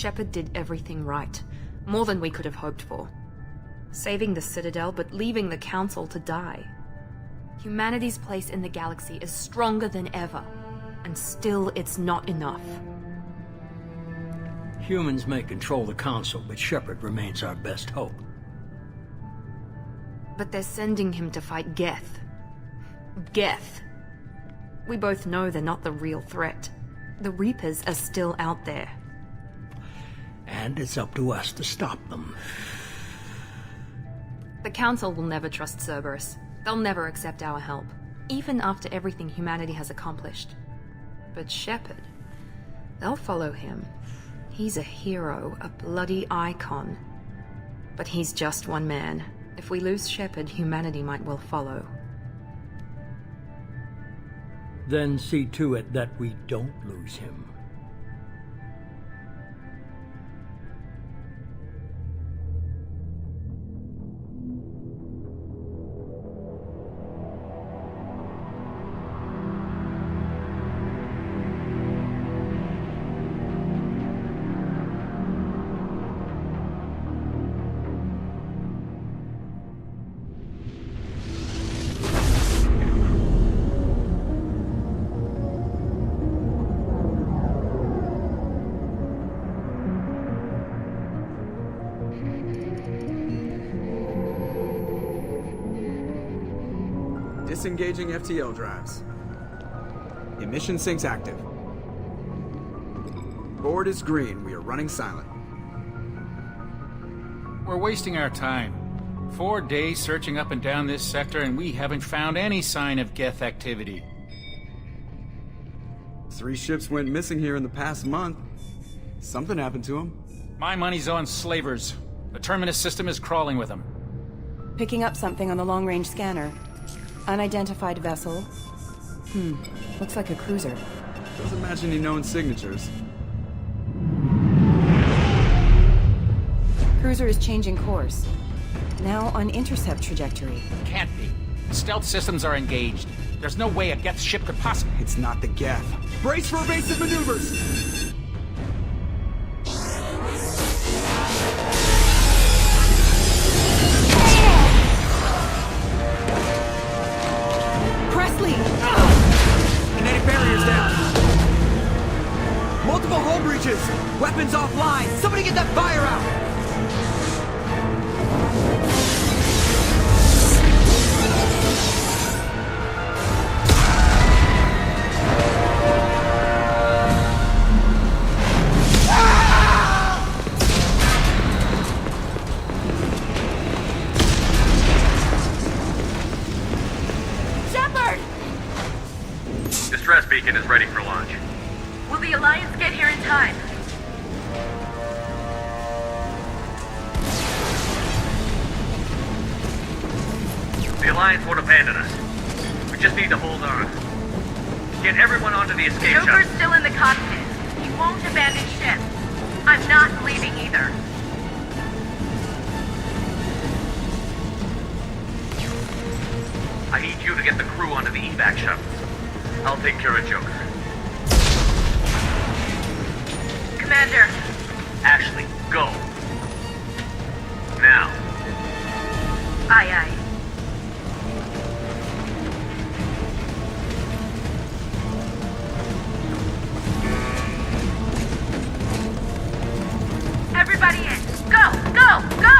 Shepard did everything right. More than we could have hoped for. Saving the Citadel, but leaving the Council to die. Humanity's place in the galaxy is stronger than ever. And still, it's not enough. Humans may control the Council, but Shepard remains our best hope. But they're sending him to fight Geth. Geth. We both know they're not the real threat. The Reapers are still out there. And it's up to us to stop them. The Council will never trust Cerberus. They'll never accept our help, even after everything humanity has accomplished. But Shepard, they'll follow him. He's a hero, a bloody icon. But he's just one man. If we lose Shepard, humanity might well follow. Then see to it that we don't lose him. Disengaging FTL drives. Emission sinks active. Board is green. We are running silent. We're wasting our time. 4 days searching up and down this sector, and we haven't found any sign of Geth activity. 3 ships went missing here in the past month. Something happened to them. My money's on slavers. The Terminus system is crawling with them. Picking up something on the long-range scanner. Unidentified vessel. Looks like a cruiser. Doesn't match any known signatures. Cruiser is changing course. Now on intercept trajectory. Can't be. Stealth systems are engaged. There's no way a Geth ship could possibly... It's not the Geth. Brace for evasive maneuvers! Kinetic barriers down. Multiple hull breaches. Weapons offline. Somebody get that fire out. Distress beacon is ready for launch. Will the Alliance get here in time? The Alliance won't abandon us. We just need to hold on. Get everyone onto the escape shuttle. Joker's still in the cockpit. He won't abandon ship. I'm not leaving either. I need you to get the crew onto the evac shuttles. I'll take care of Joker. Commander. Ashley, go. Now. Aye, aye. Everybody in. Go, go, go!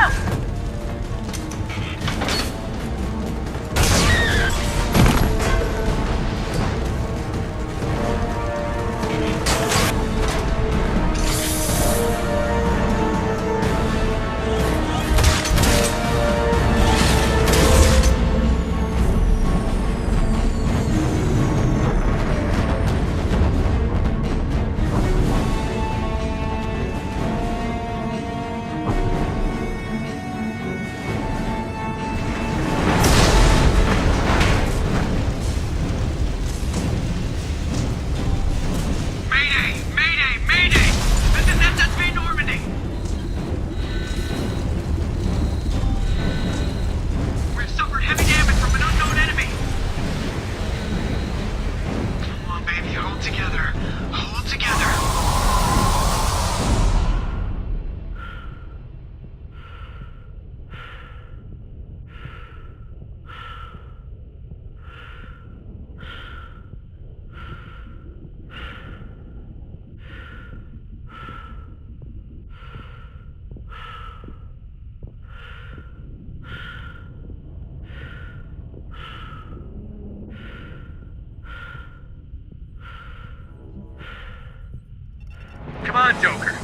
Come on, Joker.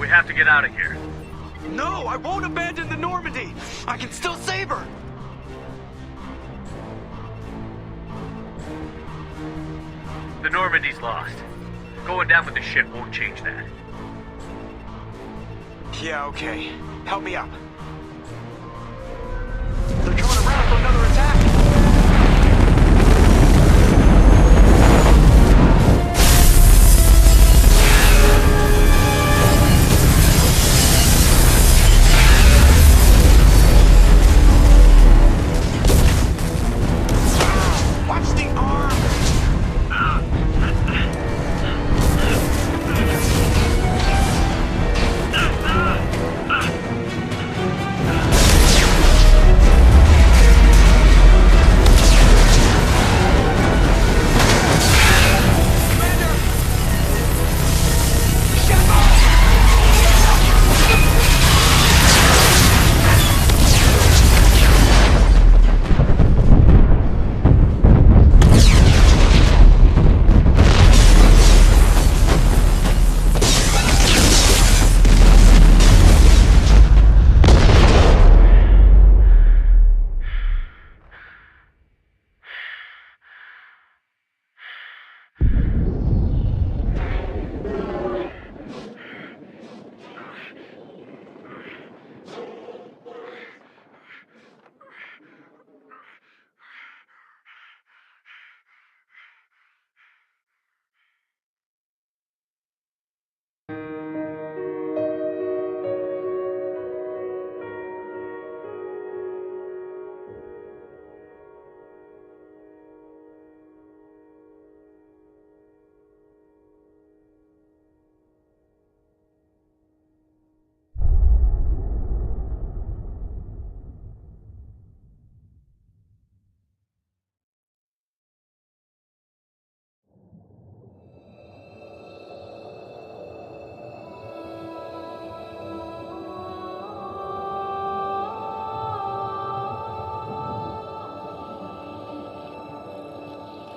We have to get out of here. No, I won't abandon the Normandy! I can still save her! The Normandy's lost. Going down with the ship won't change that. Yeah, okay. Help me up. They're coming around for another attack! Watch the arm!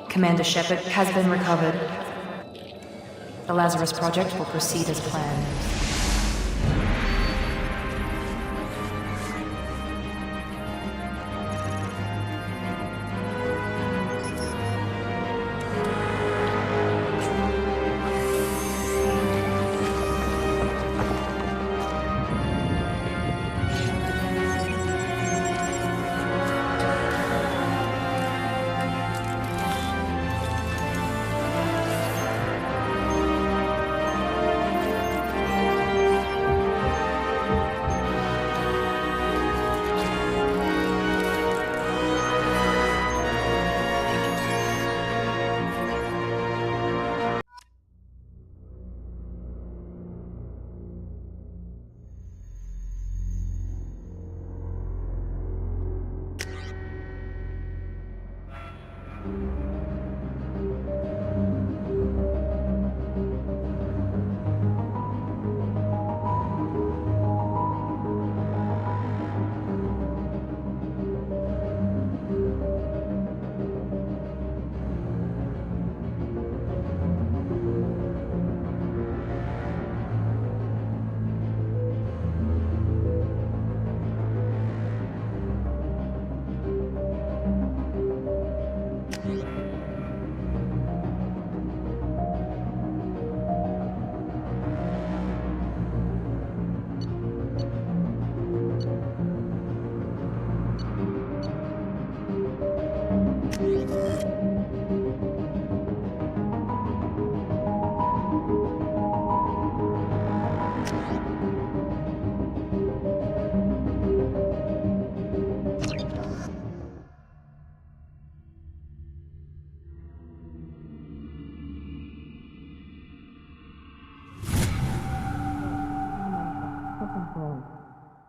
Commander Shepard has been recovered. The Lazarus Project will proceed as planned.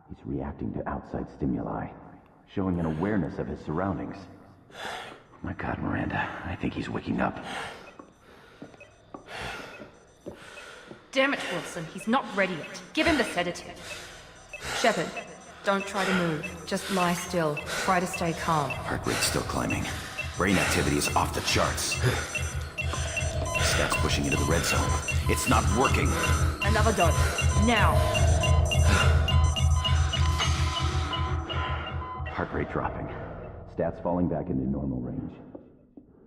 He's reacting to outside stimuli, showing an awareness of his surroundings. My God, Miranda, I think he's waking up. Damn it, Wilson, he's not ready yet. Give him the sedative. Shepard, don't try to move. Just lie still. Try to stay calm. Heart rate's still climbing. Brain activity is off the charts. That's pushing into the red zone. It's not working. Another dose. Now. Heart rate dropping. Stats falling back into normal range.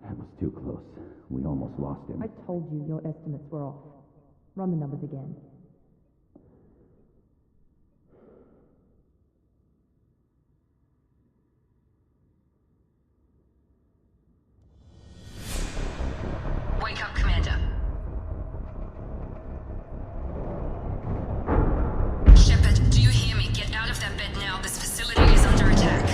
That was too close. We almost lost him. I told you your estimates were off. Run the numbers again. Wake up, Commander. Shepard, do you hear me? Get out of that bed now. This facility is under attack.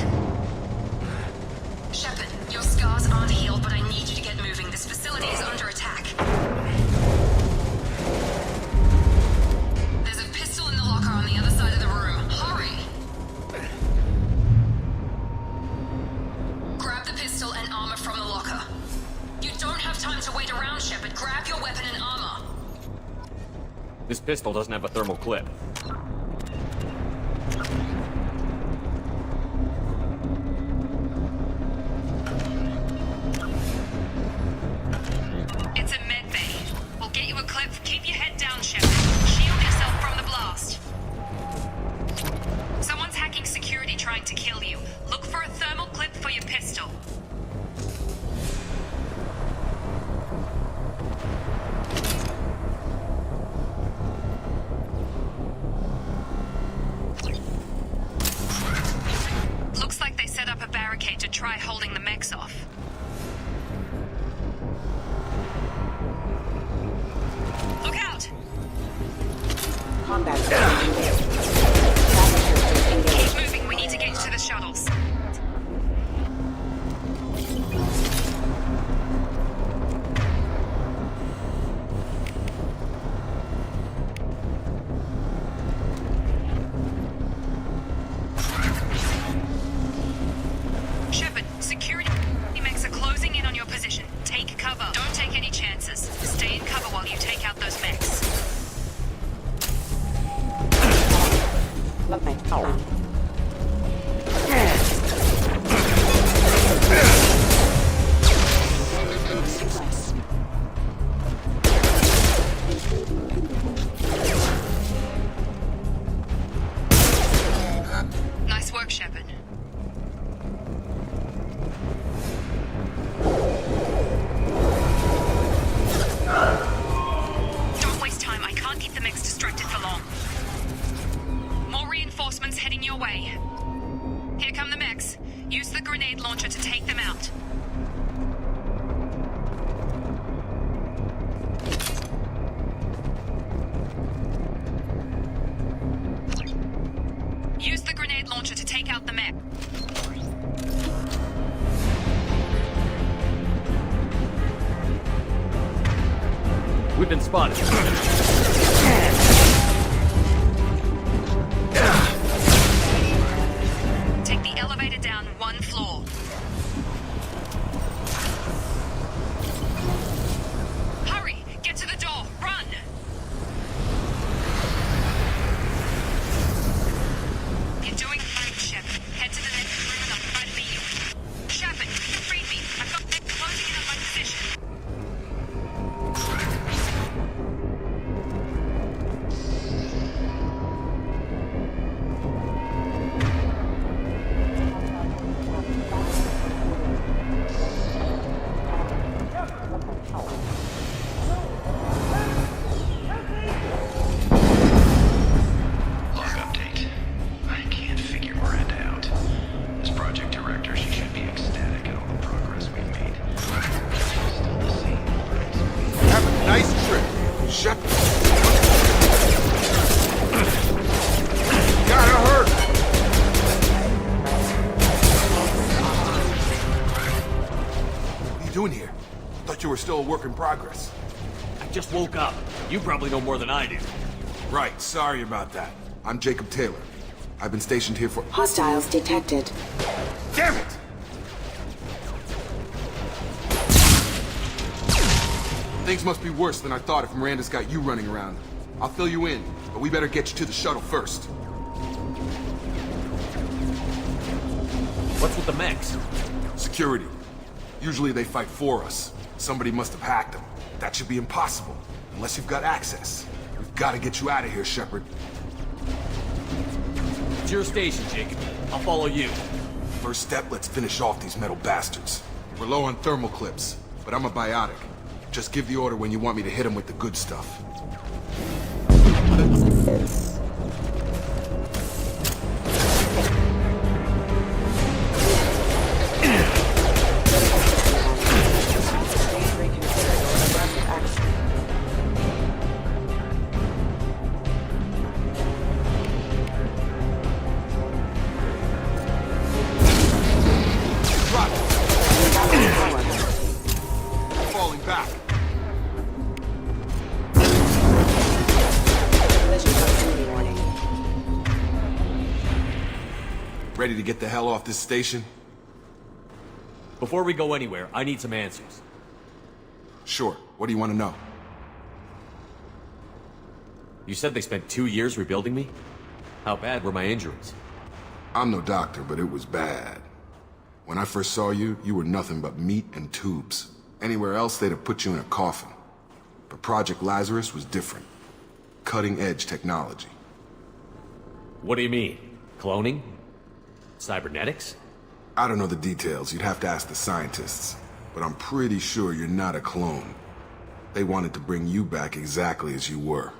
Shepard, your scars aren't healed, but I need you to get moving. This facility is under attack. There's a pistol in the locker on the other side of the room. Hurry! Grab the pistol and armor from the locker. You don't have time to wait around, Shepard. Grab your weapon and armor. This pistol doesn't have a thermal clip. It's a med bay. We'll get you a clip. Keep your head down, Shepard. Shield yourself from the blast. Someone's hacking security trying to kill you. Look for a thermal clip for your pistol. Looks like they set up a barricade to try holding the mechs off. Look out! Combat. Keep moving, we need to get you to the shuttles. Shepard, security mechs are closing in on your position. Take cover. Don't take any chances. Stay in cover while you take out those mechs. Nice work, Shepard. Don't waste time. I can't keep the mechs distracted for long. More reinforcements heading your way. Here come the mechs. Use the grenade launcher to take them out. Use the grenade launcher to take out the mech. We've been spotted. Take the elevator down one floor. Hurry! Get to the door! Run! You're doing fine, Shepard. Head to the next room and I'll try to meet you. Shepard, you freed me. I've got them closing in on my position. Log update. I can't figure Miranda out. As project director, she should be ecstatic at all the progress we've made. Still the same. Have a nice trip. Shut. Gotta hurt. What are you doing here? Thought you were still a work in progress. I just woke up. You probably know more than I do. Right, sorry about that. I'm Jacob Taylor. I've been stationed here for... Hostiles detected. Damn it! Things must be worse than I thought if Miranda's got you running around. I'll fill you in, but we better get you to the shuttle first. What's with the mechs? Security. Usually they fight for us. Somebody must have hacked them. That should be impossible, unless you've got access. We've got to get you out of here, Shepard. It's your station, Jacob. I'll follow you. First step, let's finish off these metal bastards. We're low on thermal clips, but I'm a biotic. Just give the order when you want me to hit them with the good stuff. Falling back. Ready to get the hell off this station? Before we go anywhere, I need some answers. Sure. What do you want to know? You said they spent 2 years rebuilding me? How bad were my injuries? I'm no doctor, but it was bad. When I first saw you, you were nothing but meat and tubes. Anywhere else, they'd have put you in a coffin. But Project Lazarus was different. Cutting-edge technology. What do you mean? Cloning? Cybernetics? I don't know the details. You'd have to ask the scientists. But I'm pretty sure you're not a clone. They wanted to bring you back exactly as you were.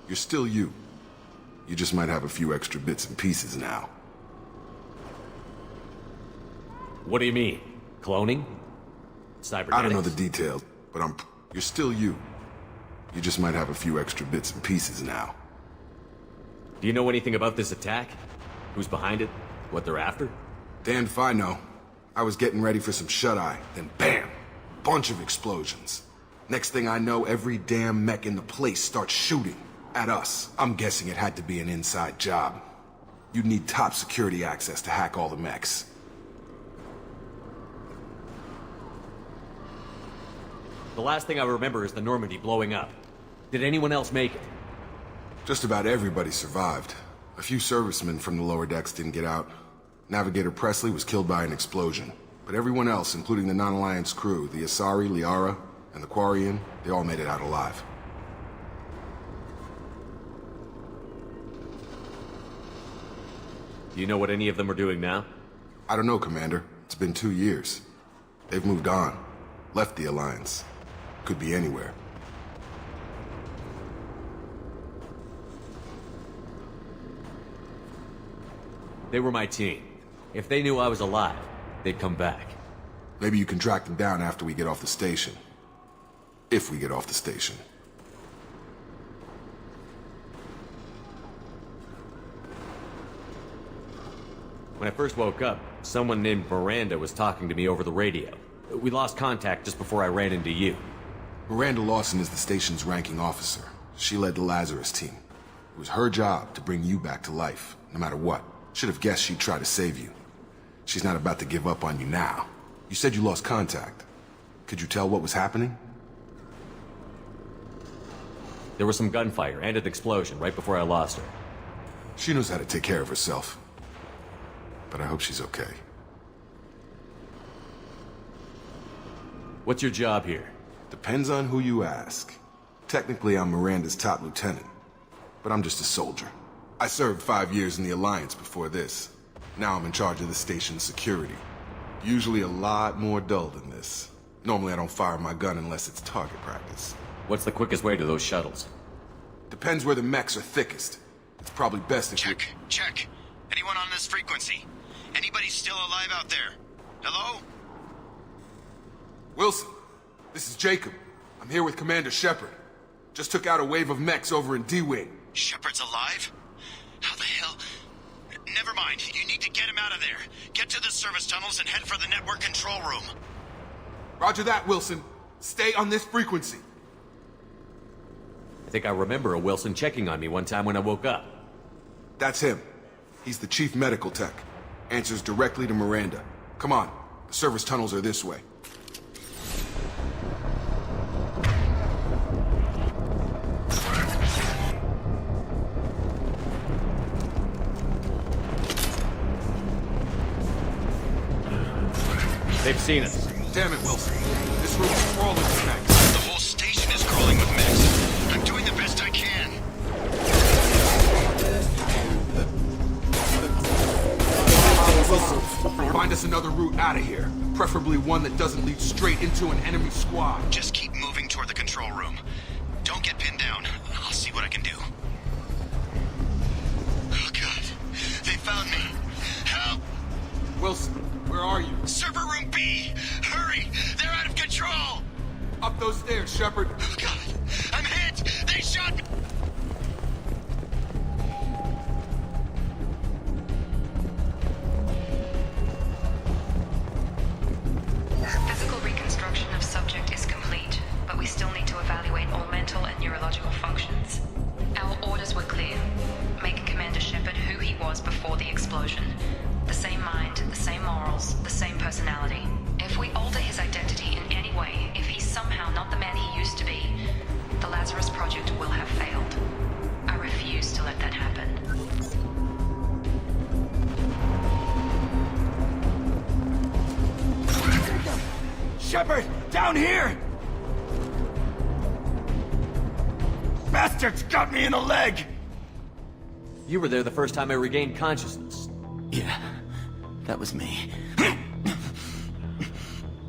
You're still you. You just might have a few extra bits and pieces now. What do you mean? Cloning? Cybernetics? I don't know the details, but you're still you. You just might have a few extra bits and pieces now. Do you know anything about this attack? Who's behind it? What they're after? Damned if I know. I was getting ready for some shut-eye, then bam! Bunch of explosions. Next thing I know, every damn mech in the place starts shooting at us. I'm guessing it had to be an inside job. You'd need top security access to hack all the mechs. The last thing I remember is the Normandy blowing up. Did anyone else make it? Just about everybody survived. A few servicemen from the lower decks didn't get out. Navigator Presley was killed by an explosion. But everyone else, including the non-Alliance crew, the Asari, Liara, and the Quarian, they all made it out alive. Do you know what any of them are doing now? I don't know, Commander. It's been 2 years. They've moved on. Left the Alliance. Could be anywhere. They were my team. If they knew I was alive, they'd come back. Maybe you can track them down after we get off the station. If we get off the station. When I first woke up, someone named Miranda was talking to me over the radio. We lost contact just before I ran into you. Miranda Lawson is the station's ranking officer. She led the Lazarus team. It was her job to bring you back to life, no matter what. Should have guessed she'd try to save you. She's not about to give up on you now. You said you lost contact. Could you tell what was happening? There was some gunfire and an explosion right before I lost her. She knows how to take care of herself. But I hope she's okay. What's your job here? Depends on who you ask. Technically, I'm Miranda's top lieutenant. But I'm just a soldier. I served 5 years in the Alliance before this. Now I'm in charge of the station's security. Usually a lot more dull than this. Normally I don't fire my gun unless it's target practice. What's the quickest way to those shuttles? Depends where the mechs are thickest. It's probably best if Check. Anyone on this frequency? Anybody still alive out there? Hello? Wilson, this is Jacob. I'm here with Commander Shepard. Just took out a wave of mechs over in D-Wing. Shepard's alive? How the hell? Never mind. You need to get him out of there. Get to the service tunnels and head for the network control room. Roger that, Wilson. Stay on this frequency. I think I remember a Wilson checking on me one time when I woke up. That's him. He's the chief medical tech. Answers directly to Miranda. Come on. The service tunnels are this way. They've seen us. Damn it, Wilson. This room is crawling with mechs. The whole station There's another route out of here. Preferably one that doesn't lead straight into an enemy squad. Just keep moving toward the control room. Don't get pinned down. I'll see what I can do. Oh, God. They found me. Help! Wilson, where are you? Server room B! Hurry! They're out of control! Up those stairs, Shepard. Oh, God! I'm hit! They shot me! Physical reconstruction of subject is complete, but we still need to evaluate all mental and neurological functions. Our orders were clear. Make Commander Shepard who he was before the explosion. The same mind, the same morals, the same personality. If we alter his identity in any way, if he's somehow not the man he used to be, the Lazarus Project will have failed. I refuse to let that happen. Shepard! Down here! Bastards got me in the leg! You were there the first time I regained consciousness. Yeah, that was me.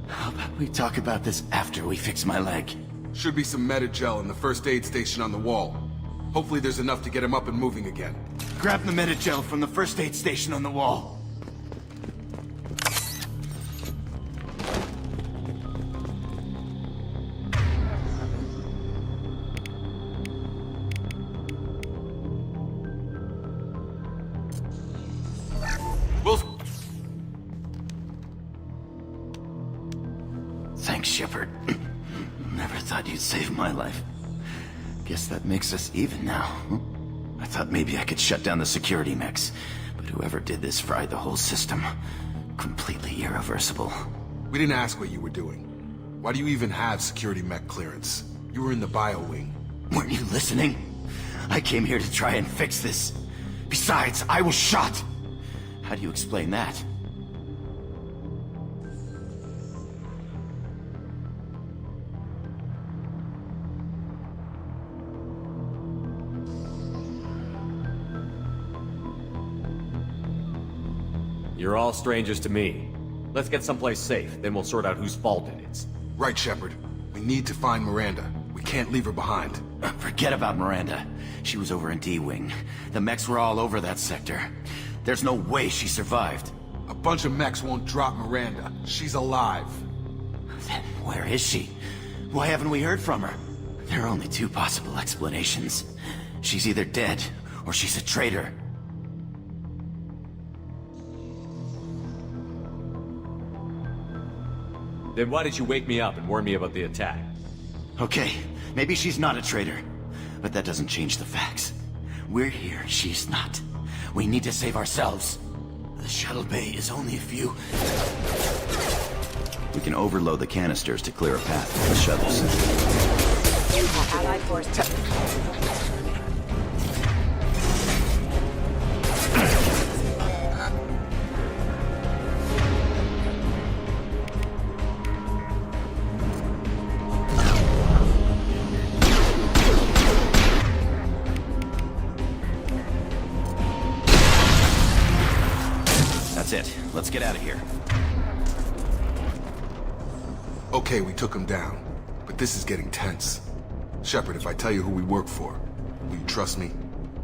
How about we talk about this after we fix my leg? Should be some Metagel in the first aid station on the wall. Hopefully there's enough to get him up and moving again. Grab the Metagel from the first aid station on the wall. Thanks, Shepard. Never thought you'd save my life. Guess that makes us even now. I thought maybe I could shut down the security mechs, but whoever did this fried the whole system. Completely irreversible. We didn't ask what you were doing. Why do you even have security mech clearance? You were in the bio wing. Weren't you listening? I came here to try and fix this. Besides, I was shot. How do you explain that? You're all strangers to me. Let's get someplace safe, then we'll sort out whose fault it is. Right, Shepard. We need to find Miranda. We can't leave her behind. Forget about Miranda. She was over in D-Wing. The mechs were all over that sector. There's no way she survived. A bunch of mechs won't drop Miranda. She's alive. Then where is she? Why haven't we heard from her? There are only two possible explanations. She's either dead, or she's a traitor. Then why did you wake me up and warn me about the attack? Okay, maybe she's not a traitor, but that doesn't change the facts. We're here, she's not. We need to save ourselves. The shuttle bay is only a few... We can overload the canisters to clear a path for the shuttles. Allied force That's it. Let's get out of here. Okay, we took him down. But this is getting tense. Shepard, if I tell you who we work for, will you trust me?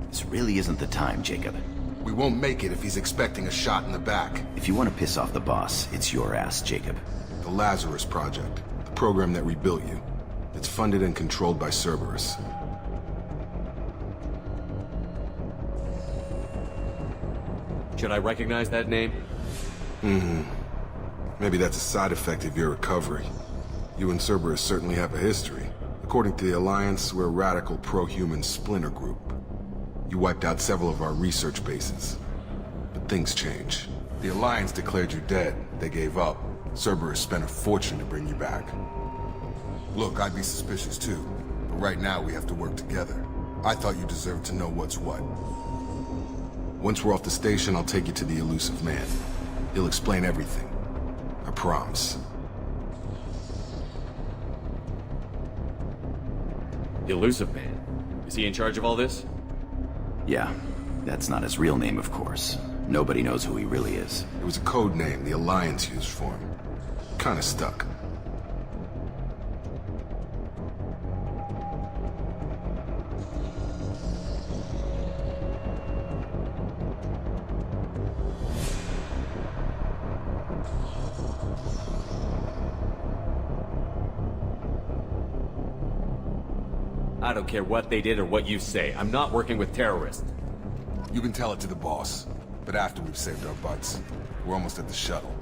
This really isn't the time, Jacob. We won't make it if he's expecting a shot in the back. If you want to piss off the boss, it's your ass, Jacob. The Lazarus Project. The program that rebuilt you. It's funded and controlled by Cerberus. Should I recognize that name? Maybe that's a side effect of your recovery. You and Cerberus certainly have a history. According to the Alliance, we're a radical pro-human splinter group. You wiped out several of our research bases. But things change. The Alliance declared you dead. They gave up. Cerberus spent a fortune to bring you back. Look, I'd be suspicious too. But right now we have to work together. I thought you deserved to know what's what. Once we're off the station, I'll take you to the elusive man. He'll explain everything. I promise. The Elusive Man. Is he in charge of all this? Yeah, that's not his real name, of course. Nobody knows who he really is. It was a code name the Alliance used for him. Kinda stuck. I don't care what they did or what you say. I'm not working with terrorists. You can tell it to the boss, but after we've saved our butts. We're almost at the shuttle.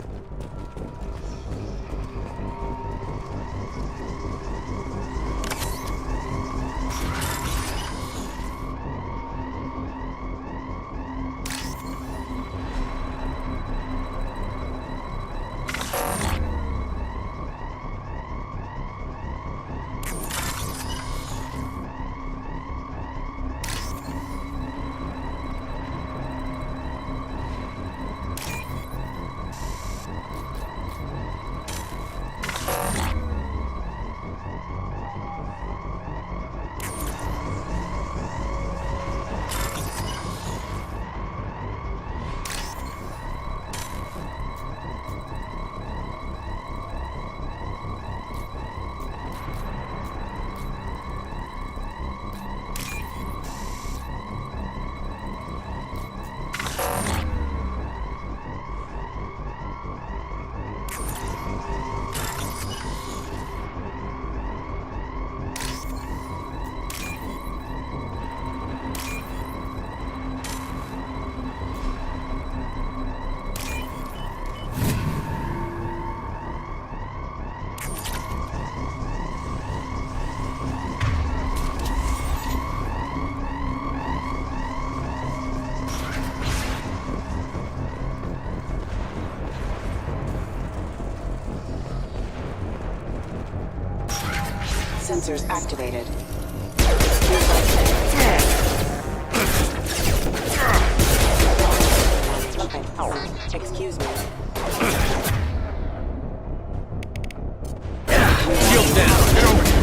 Sensors activated. Okay. Excuse me. Shield down! Get over here!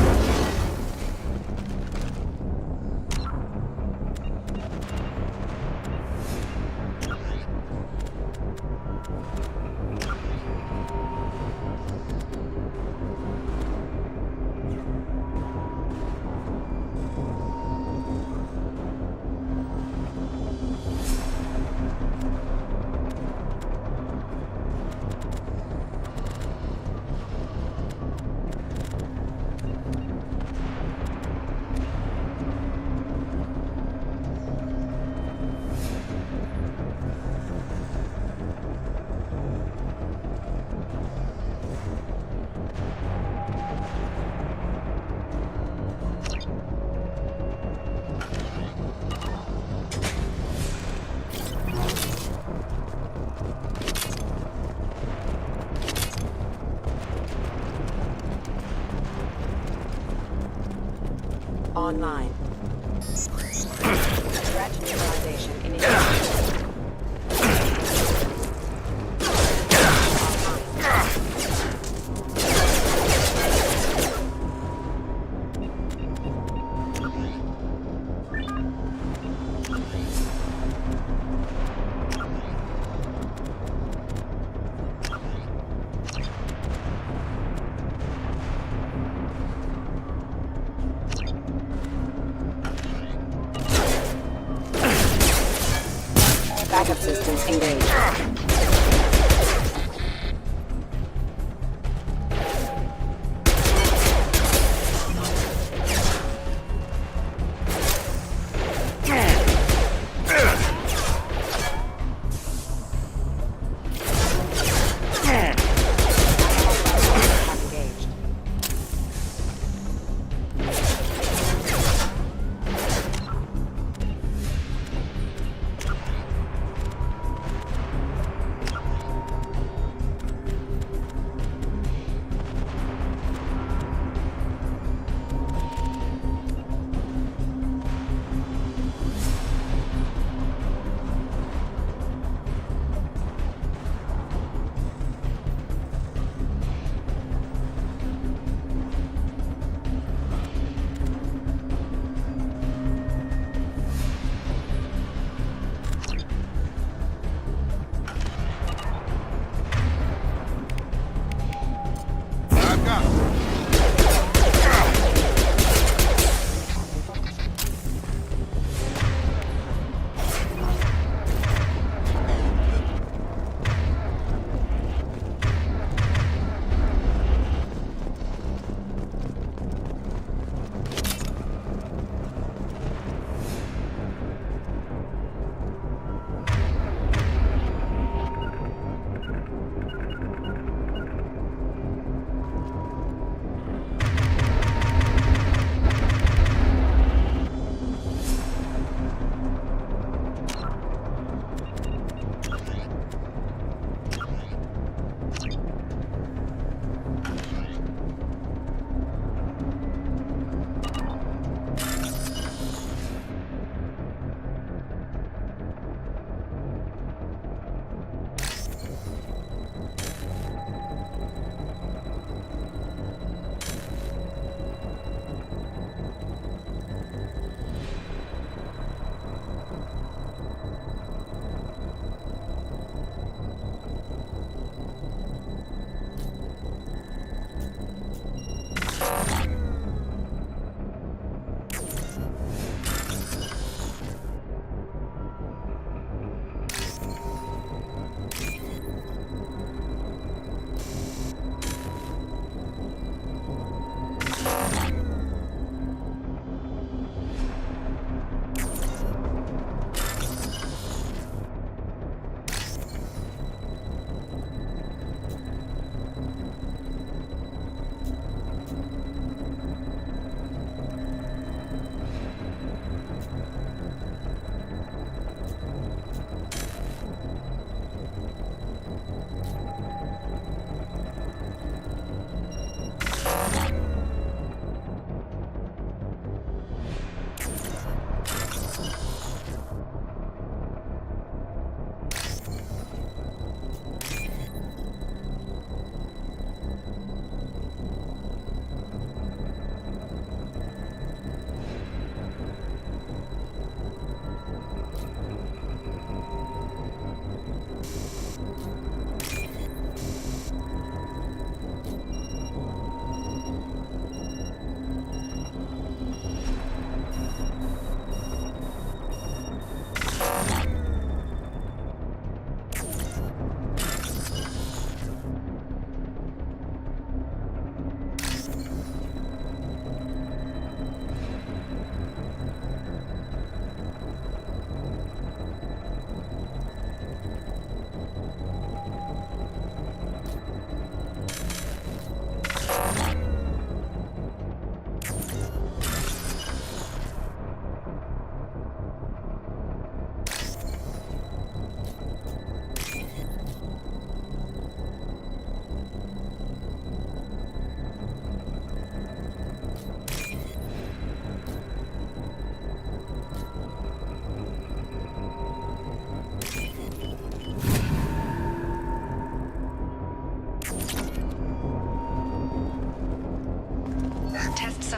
Online. Threat neutralization initiated. Backup systems engaged.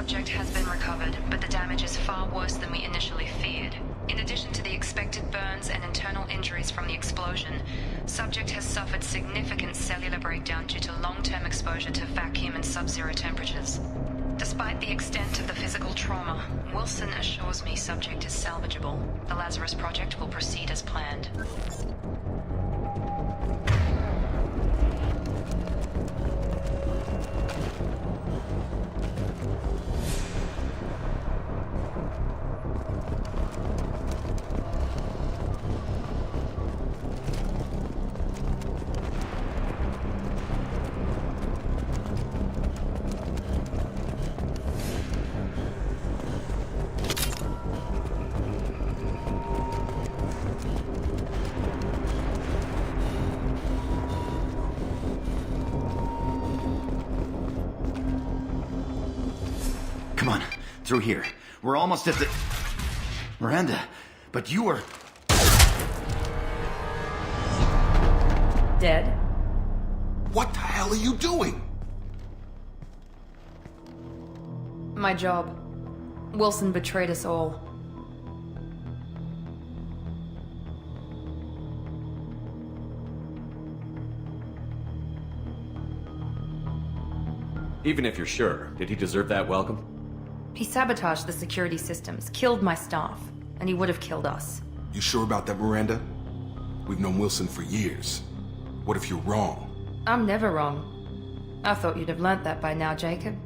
subject has been recovered, but the damage is far worse than we initially feared. In addition to the expected burns and internal injuries from the explosion, subject has suffered significant cellular breakdown due to long-term exposure to vacuum and sub-zero temperatures. Despite the extent of the physical trauma, Wilson assures me subject is salvageable. The Lazarus Project will proceed as planned. Come on, through here. We're almost at the... Miranda, but you were... Dead? What the hell are you doing? My job. Wilson betrayed us all. Even if you're sure, did he deserve that welcome? He sabotaged the security systems, killed my staff, and he would have killed us. You sure about that, Miranda? We've known Wilson for years. What if you're wrong? I'm never wrong. I thought you'd have learnt that by now, Jacob.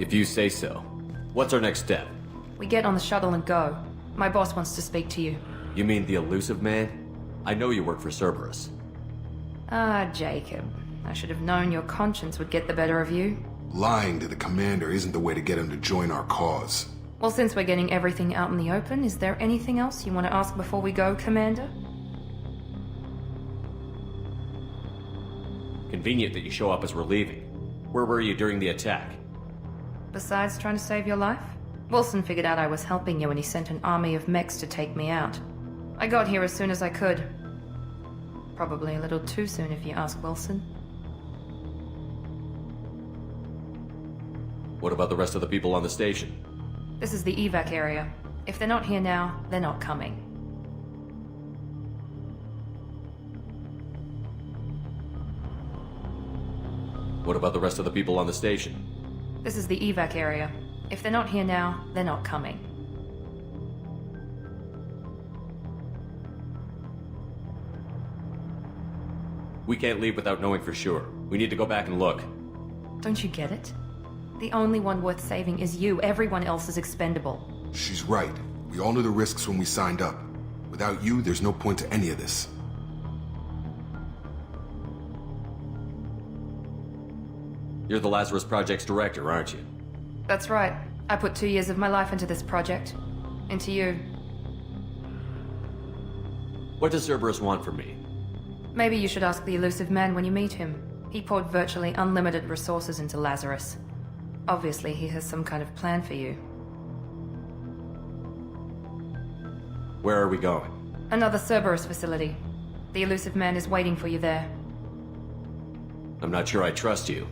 If you say so. What's our next step? We get on the shuttle and go. My boss wants to speak to you. You mean the elusive man? I know you work for Cerberus. Ah, Jacob. I should have known your conscience would get the better of you. Lying to the commander isn't the way to get him to join our cause. Well, since we're getting everything out in the open, is there anything else you want to ask before we go, Commander? Convenient that you show up as we're leaving. Where were you during the attack? Besides trying to save your life? Wilson figured out I was helping you and he sent an army of mechs to take me out. I got here as soon as I could. Probably a little too soon if you ask Wilson. What about the rest of the people on the station? This is the evac area. If they're not here now, they're not coming. What about the rest of the people on the station? This is the evac area. If they're not here now, they're not coming. We can't leave without knowing for sure. We need to go back and look. Don't you get it? The only one worth saving is you. Everyone else is expendable. She's right. We all knew the risks when we signed up. Without you, there's no point to any of this. You're the Lazarus Project's director, aren't you? That's right. I put 2 years of my life into this project. Into you. What does Cerberus want from me? Maybe you should ask the elusive man when you meet him. He poured virtually unlimited resources into Lazarus. Obviously, he has some kind of plan for you. Where are we going? Another Cerberus facility. The elusive man is waiting for you there. I'm not sure I trust you.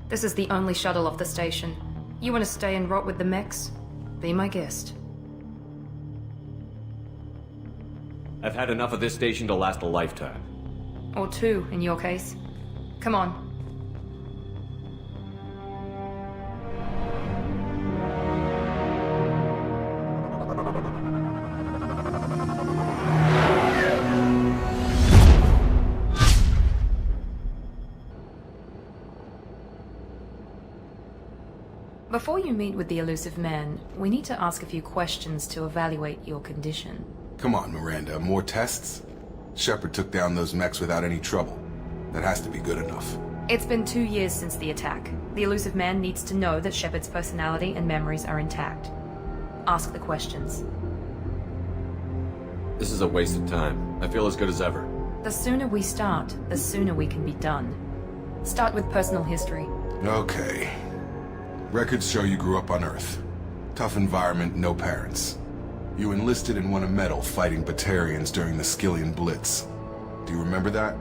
This is the only shuttle off the station. You want to stay and rot with the mechs? Be my guest. I've had enough of this station to last a lifetime. Or 2, in your case. Come on. Before you meet with the elusive man, we need to ask a few questions to evaluate your condition. Come on, Miranda. More tests? Shepard took down those mechs without any trouble. That has to be good enough. It's been 2 years since the attack. The elusive man needs to know that Shepard's personality and memories are intact. Ask the questions. This is a waste of time. I feel as good as ever. The sooner we start, the sooner we can be done. Start with personal history. Okay. Records show you grew up on Earth. Tough environment, no parents. You enlisted and won a medal fighting Batarians during the Skillian Blitz. Do you remember that?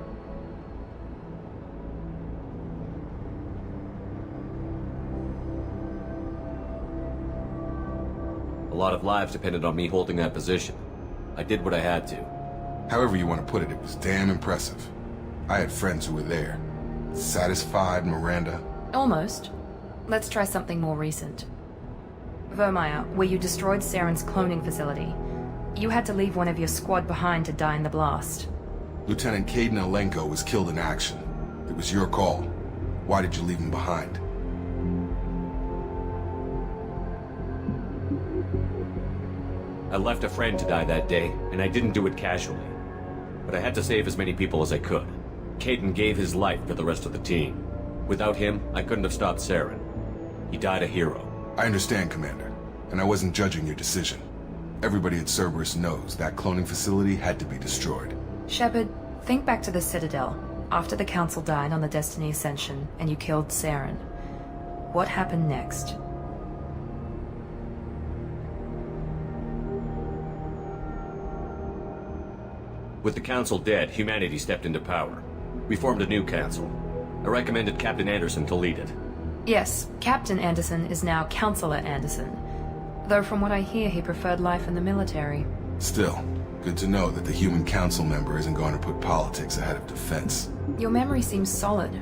A lot of lives depended on me holding that position. I did what I had to. However you want to put it, it was damn impressive. I had friends who were there. Satisfied, Miranda? Almost. Let's try something more recent. Vermeer, where you destroyed Saren's cloning facility. You had to leave one of your squad behind to die in the blast. Lieutenant Caden Alenko was killed in action. It was your call. Why did you leave him behind? I left a friend to die that day, and I didn't do it casually. But I had to save as many people as I could. Caden gave his life for the rest of the team. Without him, I couldn't have stopped Saren. He died a hero. I understand, Commander, and I wasn't judging your decision. Everybody at Cerberus knows that cloning facility had to be destroyed. Shepard, think back to the Citadel, after the Council died on the Destiny Ascension, and you killed Saren. What happened next? With the Council dead, humanity stepped into power. We formed a new Council. I recommended Captain Anderson to lead it. Yes, Captain Anderson is now Counselor Anderson. Though from what I hear, he preferred life in the military. Still, good to know that the human council member isn't going to put politics ahead of defense. Your memory seems solid.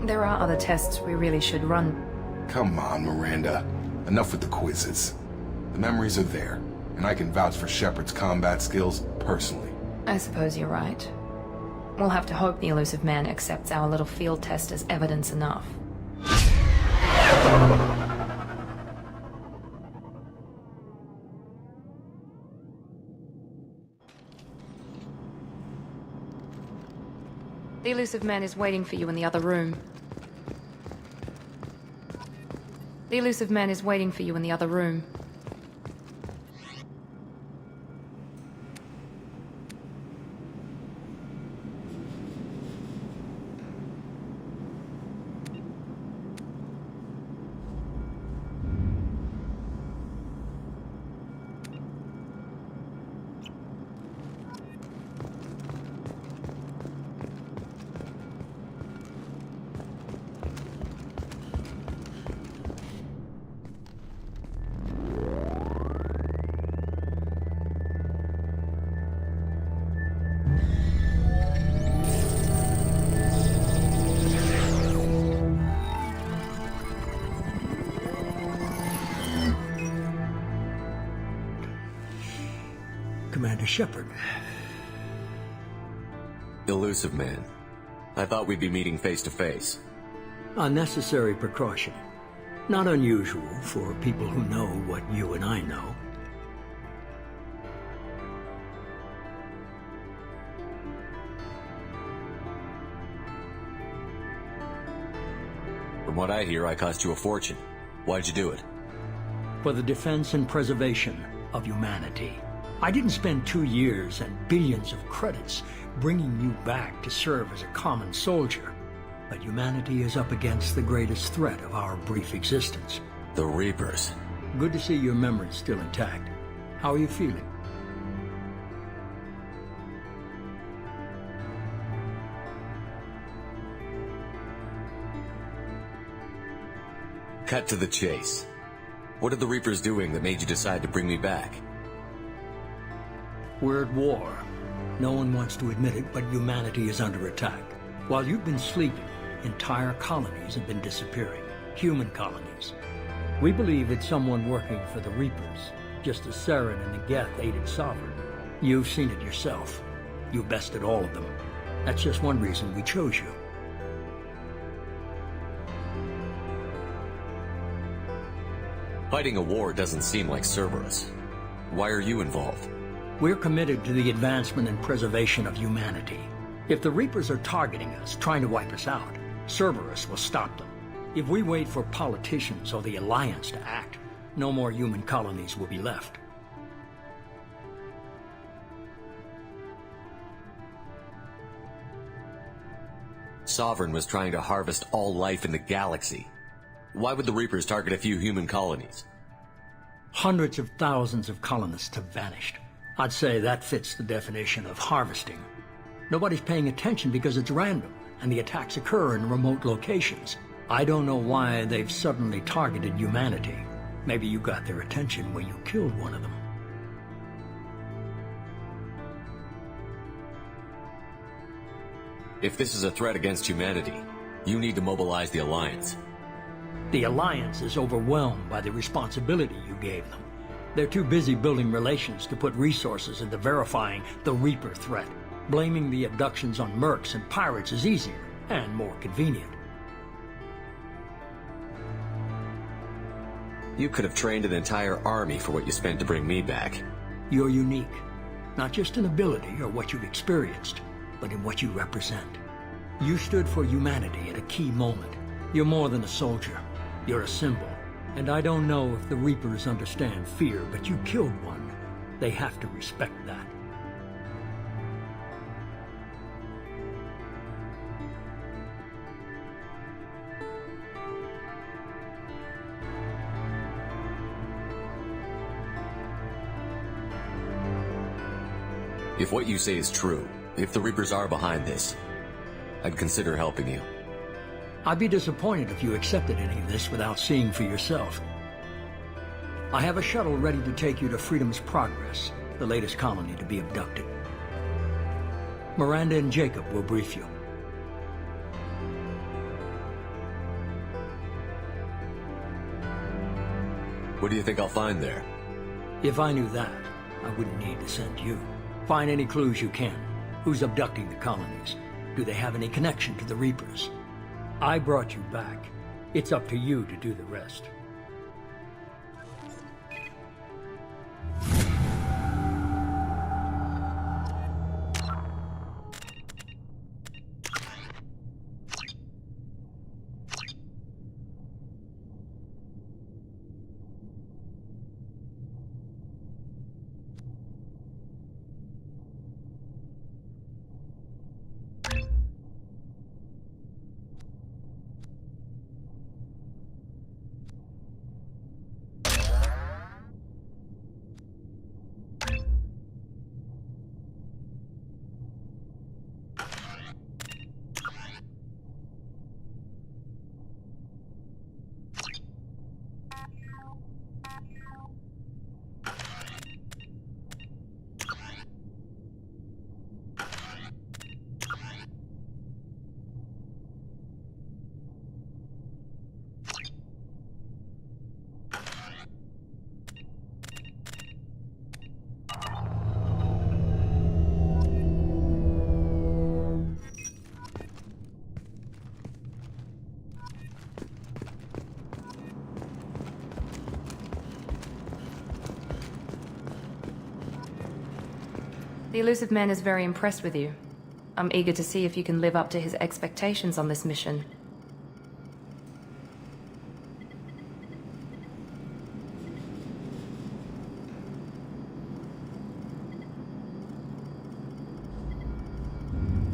There are other tests we really should run. Come on, Miranda. Enough with the quizzes. The memories are there, and I can vouch for Shepard's combat skills personally. I suppose you're right. We'll have to hope the Elusive Man accepts our little field test as evidence enough. The Elusive Man is waiting for you in the other room. The Elusive Man is waiting for you in the other room. Commander Shepard. Elusive Man. I thought we'd be meeting face to face. A necessary precaution. Not unusual for people who know what you and I know. From what I hear, I cost you a fortune. Why'd you do it? For the defense and preservation of humanity. I didn't spend 2 years and billions of credits bringing you back to serve as a common soldier. But humanity is up against the greatest threat of our brief existence. The Reapers. Good to see your memory still intact. How are you feeling? Cut to the chase. What are the Reapers doing that made you decide to bring me back? We're at war. No one wants to admit it, but humanity is under attack. While you've been sleeping, entire colonies have been disappearing. Human colonies. We believe it's someone working for the Reapers, just as Saren and the Geth aided Sovereign. You've seen it yourself. You bested all of them. That's just one reason we chose you. Fighting a war doesn't seem like Cerberus. Why are you involved? We're committed to the advancement and preservation of humanity. If the Reapers are targeting us, trying to wipe us out, Cerberus will stop them. If we wait for politicians or the Alliance to act, no more human colonies will be left. Sovereign was trying to harvest all life in the galaxy. Why would the Reapers target a few human colonies? Hundreds of thousands of colonists have vanished. I'd say that fits the definition of harvesting. Nobody's paying attention because it's random, and the attacks occur in remote locations. I don't know why they've suddenly targeted humanity. Maybe you got their attention when you killed one of them. If this is a threat against humanity, you need to mobilize the Alliance. The Alliance is overwhelmed by the responsibility you gave them. They're too busy building relations to put resources into verifying the Reaper threat. Blaming the abductions on mercs and pirates is easier and more convenient. You could have trained an entire army for what you spent to bring me back. You're unique, not just in ability or what you've experienced, but in what you represent. You stood for humanity at a key moment. You're more than a soldier. You're a symbol. And I don't know if the Reapers understand fear, but you killed one. They have to respect that. If what you say is true, if the Reapers are behind this, I'd consider helping you. I'd be disappointed if you accepted any of this without seeing for yourself. I have a shuttle ready to take you to Freedom's Progress, the latest colony to be abducted. Miranda and Jacob will brief you. What do you think I'll find there? If I knew that, I wouldn't need to send you. Find any clues you can. Who's abducting the colonies? Do they have any connection to the Reapers? I brought you back. It's up to you to do the rest. The elusive man is very impressed with you. I'm eager to see if you can live up to his expectations on this mission.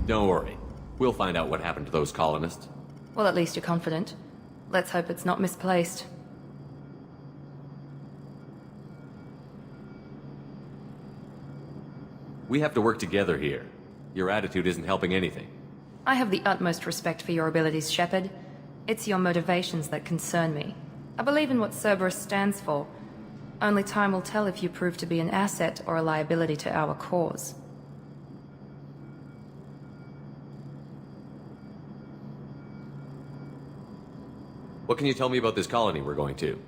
Don't worry. We'll find out what happened to those colonists. Well, at least you're confident. Let's hope it's not misplaced. We have to work together here. Your attitude isn't helping anything. I have the utmost respect for your abilities, Shepard. It's your motivations that concern me. I believe in what Cerberus stands for. Only time will tell if you prove to be an asset or a liability to our cause. What can you tell me about this colony we're going to?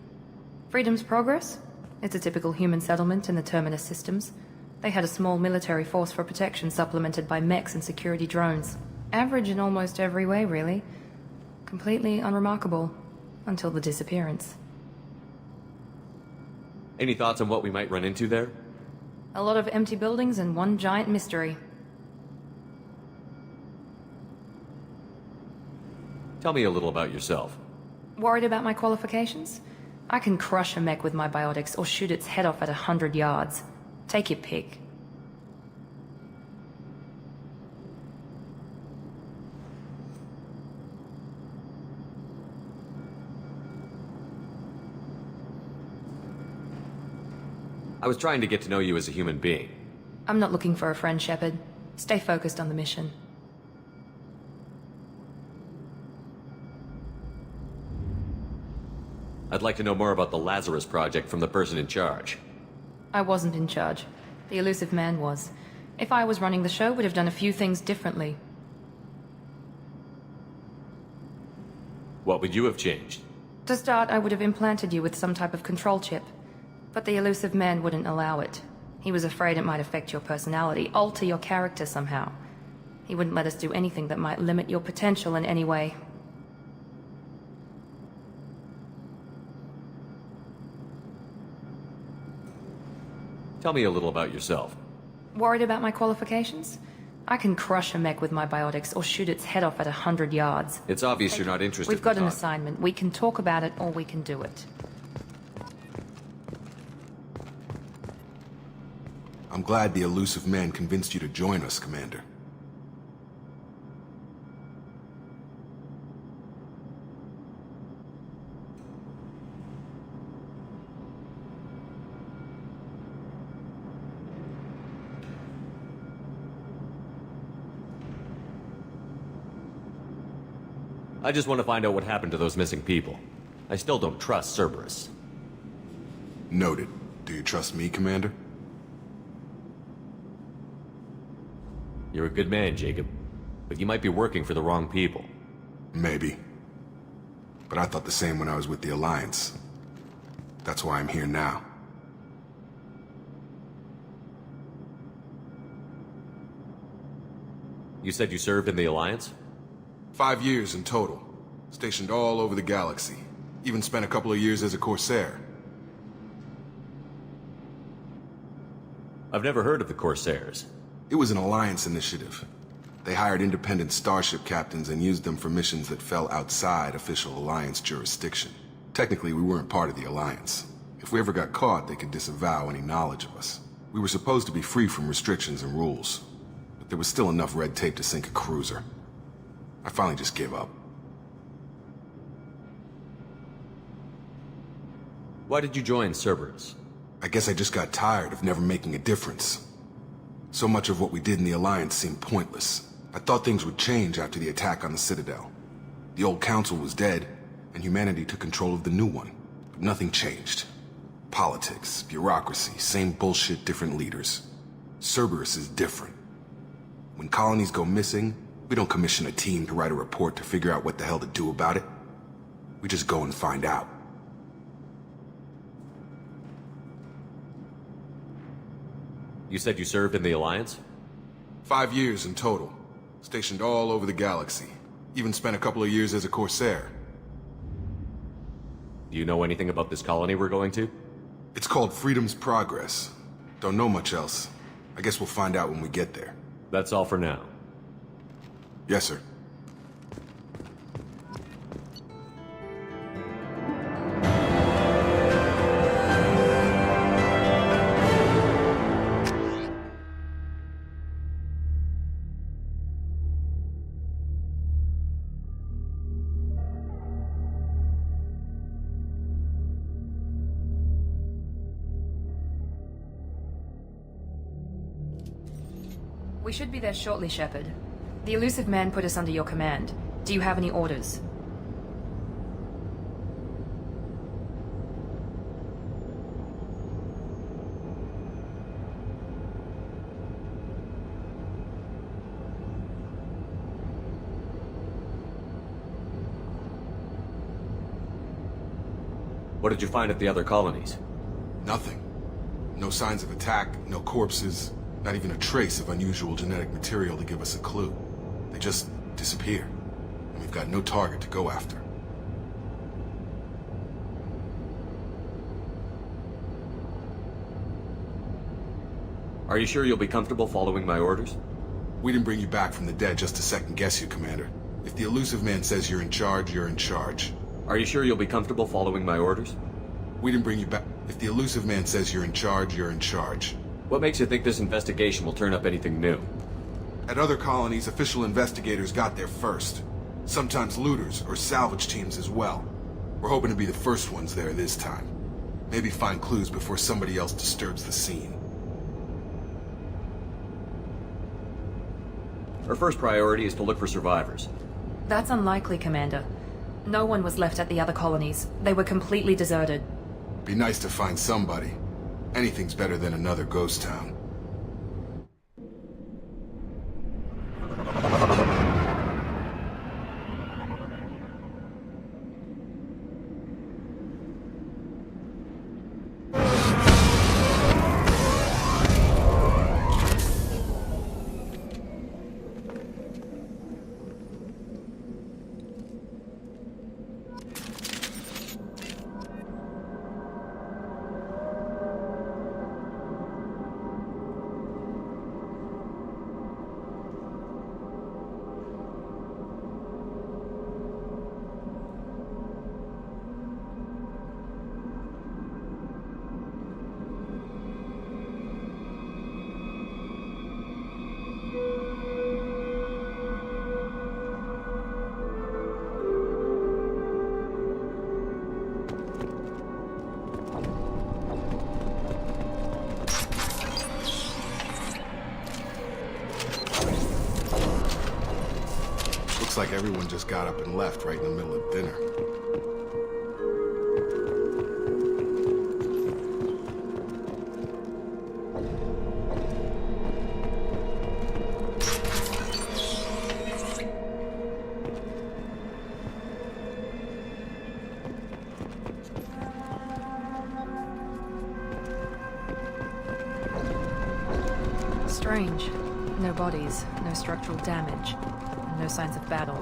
Freedom's Progress? It's a typical human settlement in the Terminus systems. They had a small military force for protection supplemented by mechs and security drones. Average in almost every way, really. Completely unremarkable. Until the disappearance. Any thoughts on what we might run into there? A lot of empty buildings and one giant mystery. Tell me a little about yourself. Worried about my qualifications? I can crush a mech with my biotics or shoot its head off at 100 yards. Take your pick. I was trying to get to know you as a human being. I'm not looking for a friend, Shepard. Stay focused on the mission. I'd like to know more about the Lazarus Project from the person in charge. I wasn't in charge. The elusive man was. If I was running the show, would have done a few things differently. What would you have changed? To start, I would have implanted you with some type of control chip. But the elusive man wouldn't allow it. He was afraid it might affect your personality, alter your character somehow. He wouldn't let us do anything that might limit your potential in any way. Tell me a little about yourself. Worried about my qualifications? I can crush a mech with my biotics or shoot its head off at 100 yards. It's obvious you're not interested. We've got in an talk. assignment. We can talk about it or we can do it. I'm glad the elusive man convinced you to join us, Commander. I just want to find out what happened to those missing people. I still don't trust Cerberus. Noted. Do you trust me, Commander? You're a good man, Jacob. But you might be working for the wrong people. Maybe. But I thought the same when I was with the Alliance. That's why I'm here now. You said you served in the Alliance? 5 years in total. Stationed all over the galaxy. Even spent a couple of years as a Corsair. I've never heard of the Corsairs. It was an Alliance initiative. They hired independent starship captains and used them for missions that fell outside official Alliance jurisdiction. Technically, we weren't part of the Alliance. If we ever got caught, they could disavow any knowledge of us. We were supposed to be free from restrictions and rules. But there was still enough red tape to sink a cruiser. I finally just gave up. Why did you join Cerberus? I guess I just got tired of never making a difference. So much of what we did in the Alliance seemed pointless. I thought things would change after the attack on the Citadel. The old council was dead, and humanity took control of the new one. But nothing changed. Politics, bureaucracy, same bullshit, different leaders. Cerberus is different. When colonies go missing, we don't commission a team to write a report to figure out what the hell to do about it. We just go and find out. You said you served in the Alliance? 5 years in total. Stationed all over the galaxy. Even spent a couple of years as a Corsair. Do you know anything about this colony we're going to? It's called Freedom's Progress. Don't know much else. I guess we'll find out when we get there. That's all for now. Yes, sir. We should be there shortly, Shepard. The elusive man put us under your command. Do you have any orders? What did you find at the other colonies? Nothing. No signs of attack, no corpses, not even a trace of unusual genetic material to give us a clue. They just disappear, and we've got no target to go after. Are you sure you'll be comfortable following my orders? We didn't bring you back from the dead just to second-guess you, Commander. If the elusive man says you're in charge, you're in charge. Are you sure you'll be comfortable following my orders? We didn't bring you back. If the elusive man says you're in charge, you're in charge. What makes you think this investigation will turn up anything new? At other colonies, official investigators got there first. Sometimes looters or salvage teams as well. We're hoping to be the first ones there this time. Maybe find clues before somebody else disturbs the scene. Our first priority is to look for survivors. That's unlikely, Commander. No one was left at the other colonies. They were completely deserted. Be nice to find somebody. Anything's better than another ghost town. Looks like everyone just got up and left right in the middle of dinner. Strange. No bodies, no structural damage, and no signs of battle.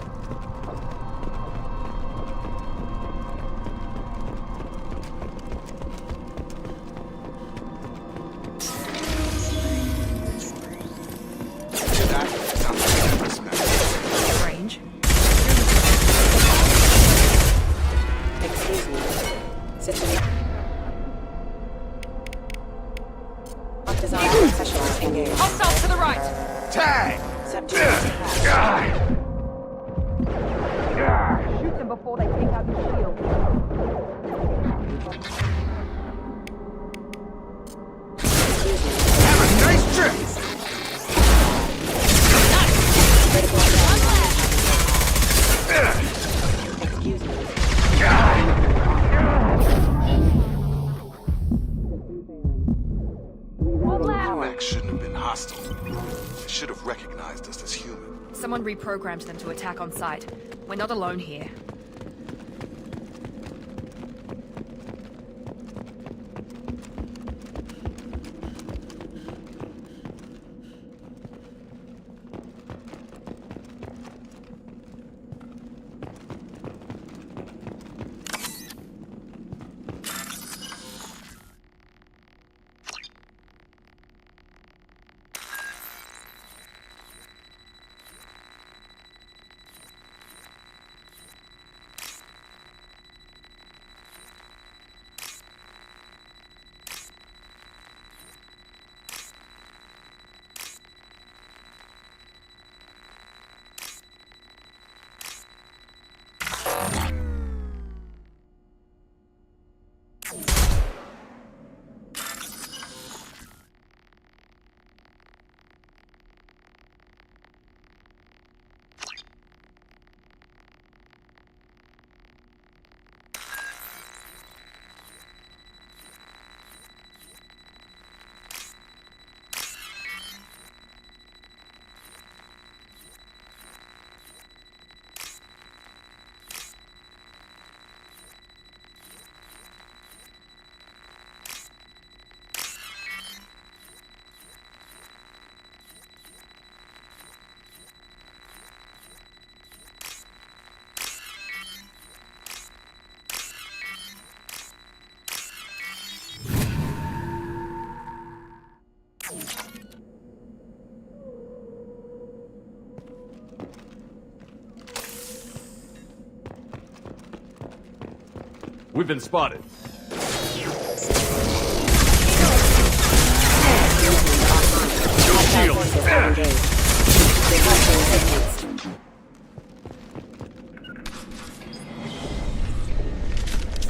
Strange. Excuse me. Situation. Design professionals engaged. Hostiles to the right! Tag! Shoot them before they take out your shield. Have a nice trip! Excuse me. Effekt shouldn't have been hostile. They should have recognized us as human. Someone reprogrammed them to attack on sight. We're not alone here. We've been spotted. Shield.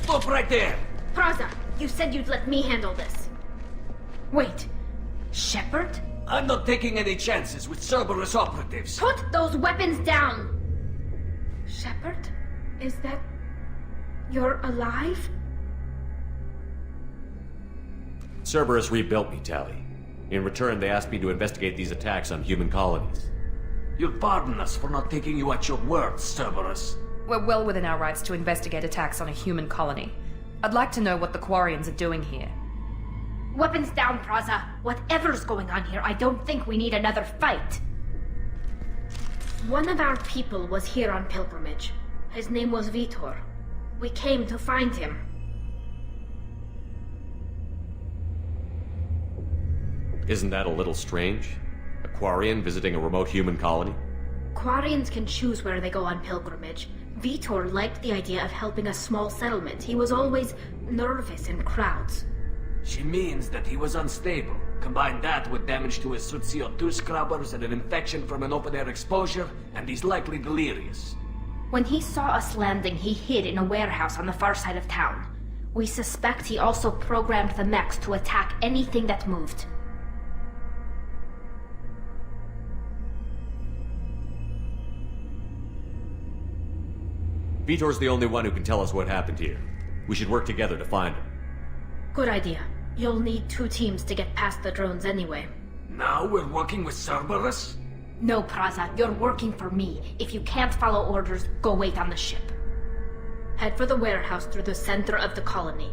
Stop right there! Praza, you said you'd let me handle this. Wait, Shepard? I'm not taking any chances with Cerberus operatives. Put those weapons down! Shepard? Is that... you're alive? Cerberus rebuilt me, Tally. In return, they asked me to investigate these attacks on human colonies. You'll pardon us for not taking you at your word, Cerberus. We're well within our rights to investigate attacks on a human colony. I'd like to know what the Quarians are doing here. Weapons down, Praza. Whatever's going on here, I don't think we need another fight. One of our people was here on pilgrimage. His name was Vitor. We came to find him. Isn't that a little strange? A Quarian visiting a remote human colony? Quarians can choose where they go on pilgrimage. Vitor liked the idea of helping a small settlement. He was always nervous in crowds. She means that he was unstable. Combine that with damage to his suit CO2 scrubbers and an infection from an open-air exposure, and he's likely delirious. When he saw us landing, he hid in a warehouse on the far side of town. We suspect he also programmed the mechs to attack anything that moved. Vitor's the only one who can tell us what happened here. We should work together to find him. Good idea. You'll need 2 teams to get past the drones anyway. Now we're working with Cerberus? No, Praza, you're working for me. If you can't follow orders, go wait on the ship. Head for the warehouse through the center of the colony.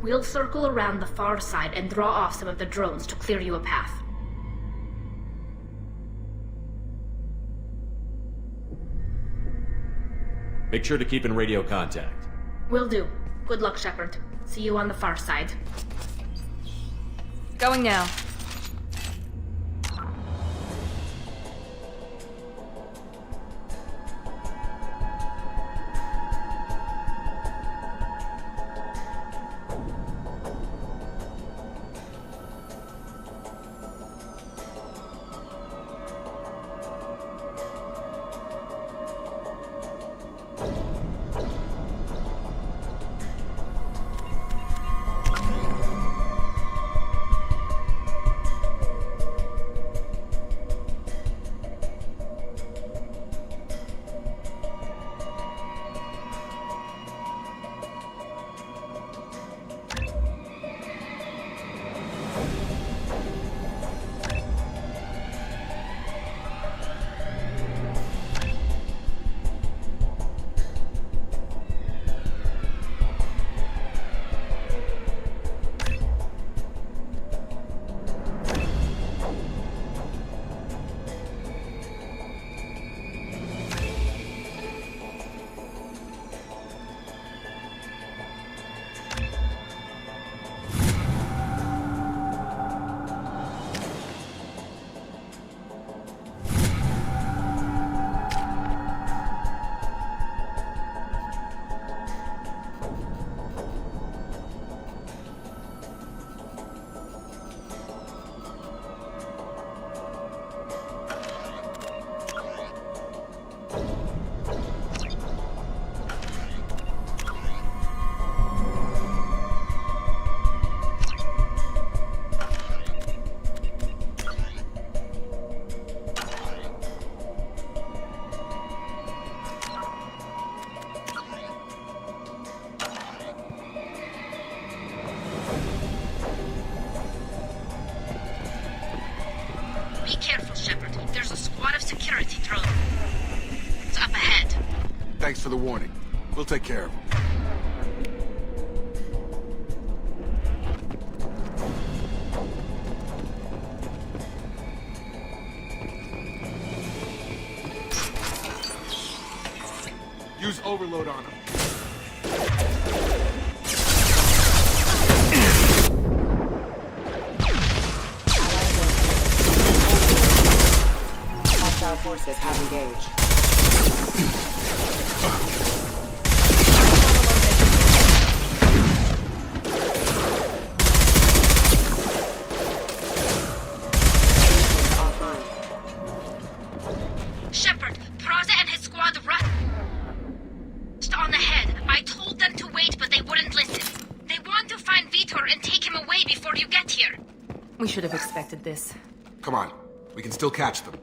We'll circle around the far side and draw off some of the drones to clear you a path. Make sure to keep in radio contact. Will do. Good luck, Shepard. See you on the far side. Going now. Thanks for the warning. We'll take care of him. Use overload on him. Hostile forces have engaged. Shepard, Praza and his squad rushed on ahead. I told them to wait, but they wouldn't listen. They want to find Vitor and take him away before you get here. We should have expected this. Come on, we can still catch them.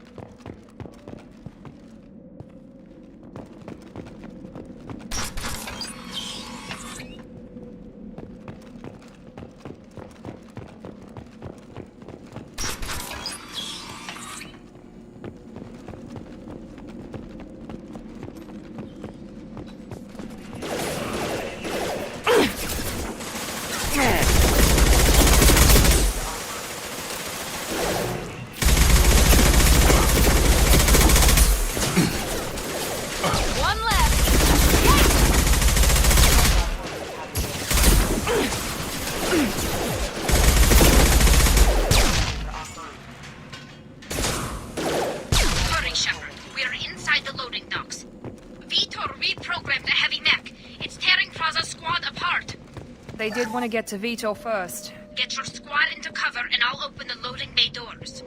They did want to get to Vito first. Get your squad into cover and I'll open the loading bay doors.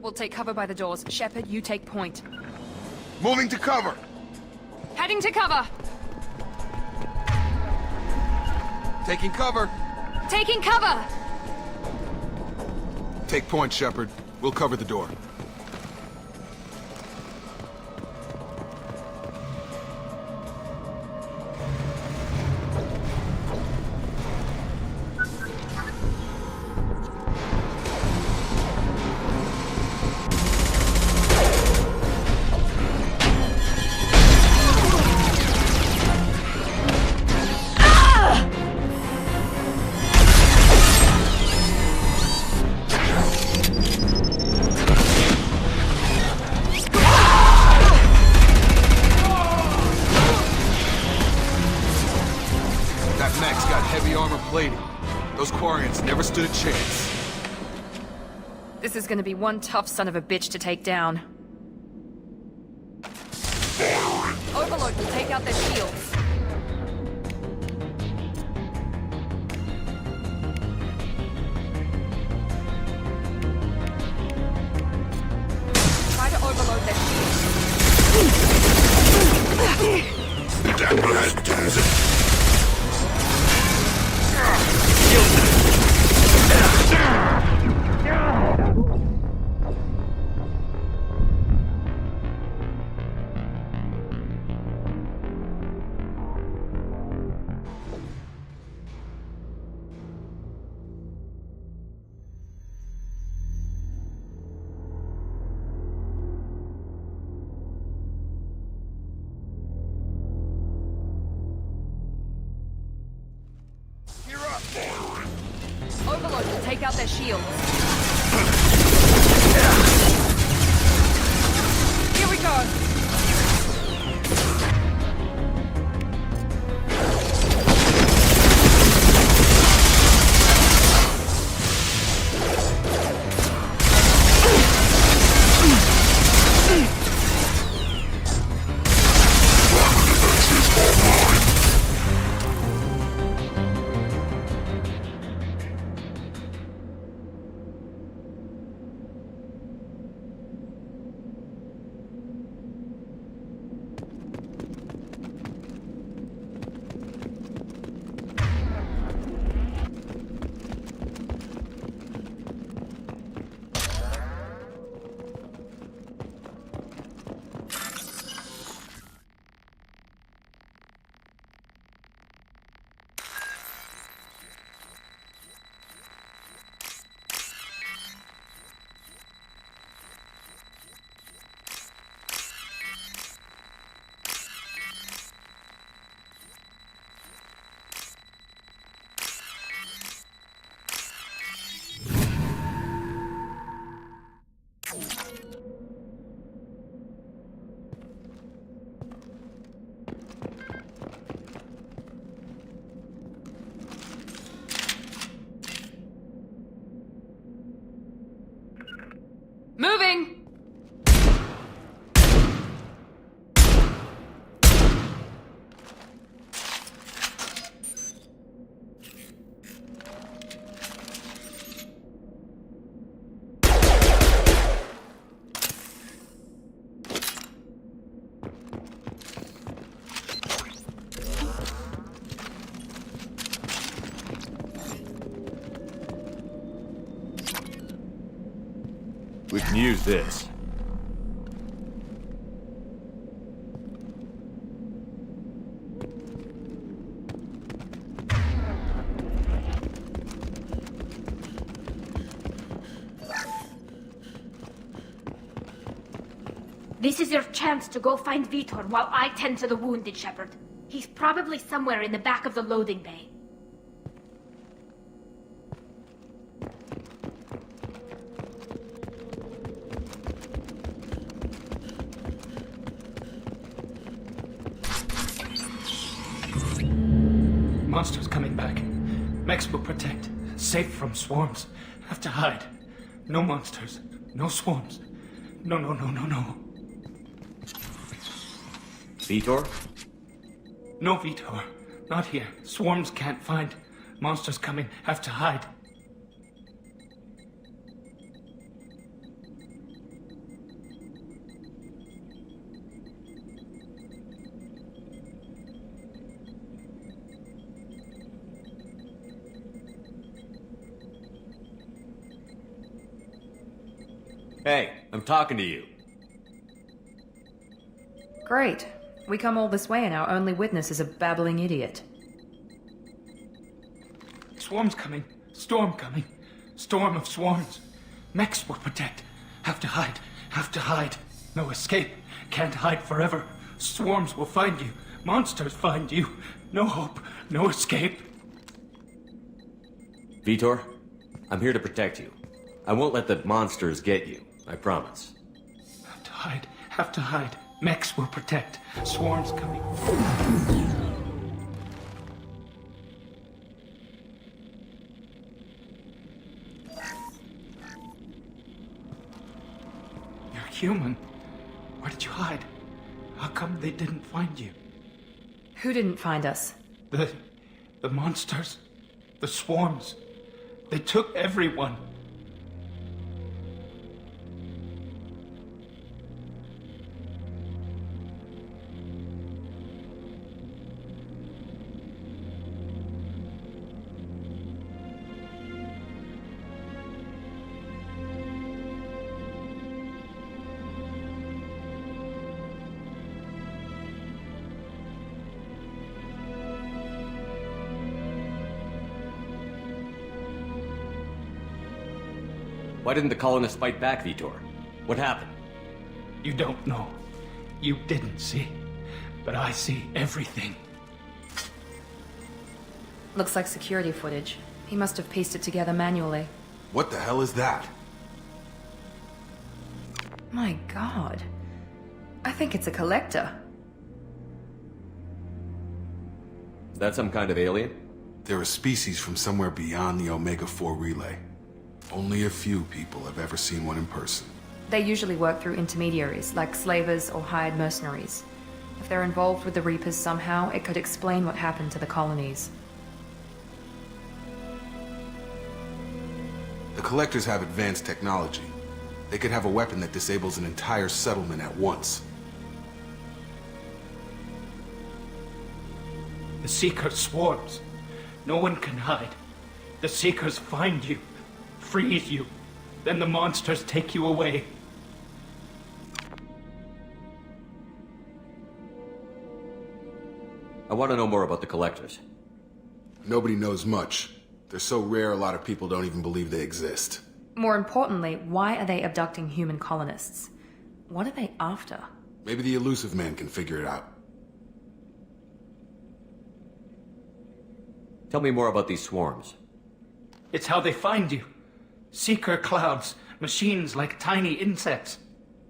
We'll take cover by the doors. Shepard, you take point. Moving to cover! Heading to cover! Taking cover! Taking cover! Take point, Shepard. We'll cover the door. Those Quarians never stood a chance. This is gonna be one tough son of a bitch to take down. Overlord will take out their shields. Try to overload their shields. Overlord will take out their shields. Here we go! We can use this. This is your chance to go find Vitor while I tend to the wounded, Shepard. He's probably somewhere in the back of the loading bay. Monsters coming back. Mechs will protect. Safe from swarms. Have to hide. No monsters. No swarms. No. Vitor? No, Vitor. Not here. Swarms can't find. Monsters coming. Have to hide. Hey, I'm talking to you. Great. We come all this way and our only witness is a babbling idiot. Swarms coming. Storm coming. Storm of swarms. Mechs will protect. Have to hide. Have to hide. No escape. Can't hide forever. Swarms will find you. Monsters find you. No hope. No escape. Vitor, I'm here to protect you. I won't let the monsters get you. I promise. Have to hide. Have to hide. Mechs will protect. Swarms coming. You're human. Where did you hide? How come they didn't find you? Who didn't find us? The monsters. The swarms. They took everyone. Why didn't the colonists fight back, Vitor? What happened? You don't know. You didn't see. But I see everything. Looks like security footage. He must have pieced it together manually. What the hell is that? My god. I think it's a collector. Is that some kind of alien? They're a species from somewhere beyond the Omega-4 relay. Only a few people have ever seen one in person. They usually work through intermediaries, like slavers or hired mercenaries. If they're involved with the Reapers somehow, it could explain what happened to the colonies. The Collectors have advanced technology. They could have a weapon that disables an entire settlement at once. The Seeker swarms. No one can hide. The Seekers find you. Freeze you. Then the monsters take you away. I want to know more about the Collectors. Nobody knows much. They're so rare, a lot of people don't even believe they exist. More importantly, why are they abducting human colonists? What are they after? Maybe the elusive man can figure it out. Tell me more about these swarms. It's how they find you. Seeker clouds, machines like tiny insects.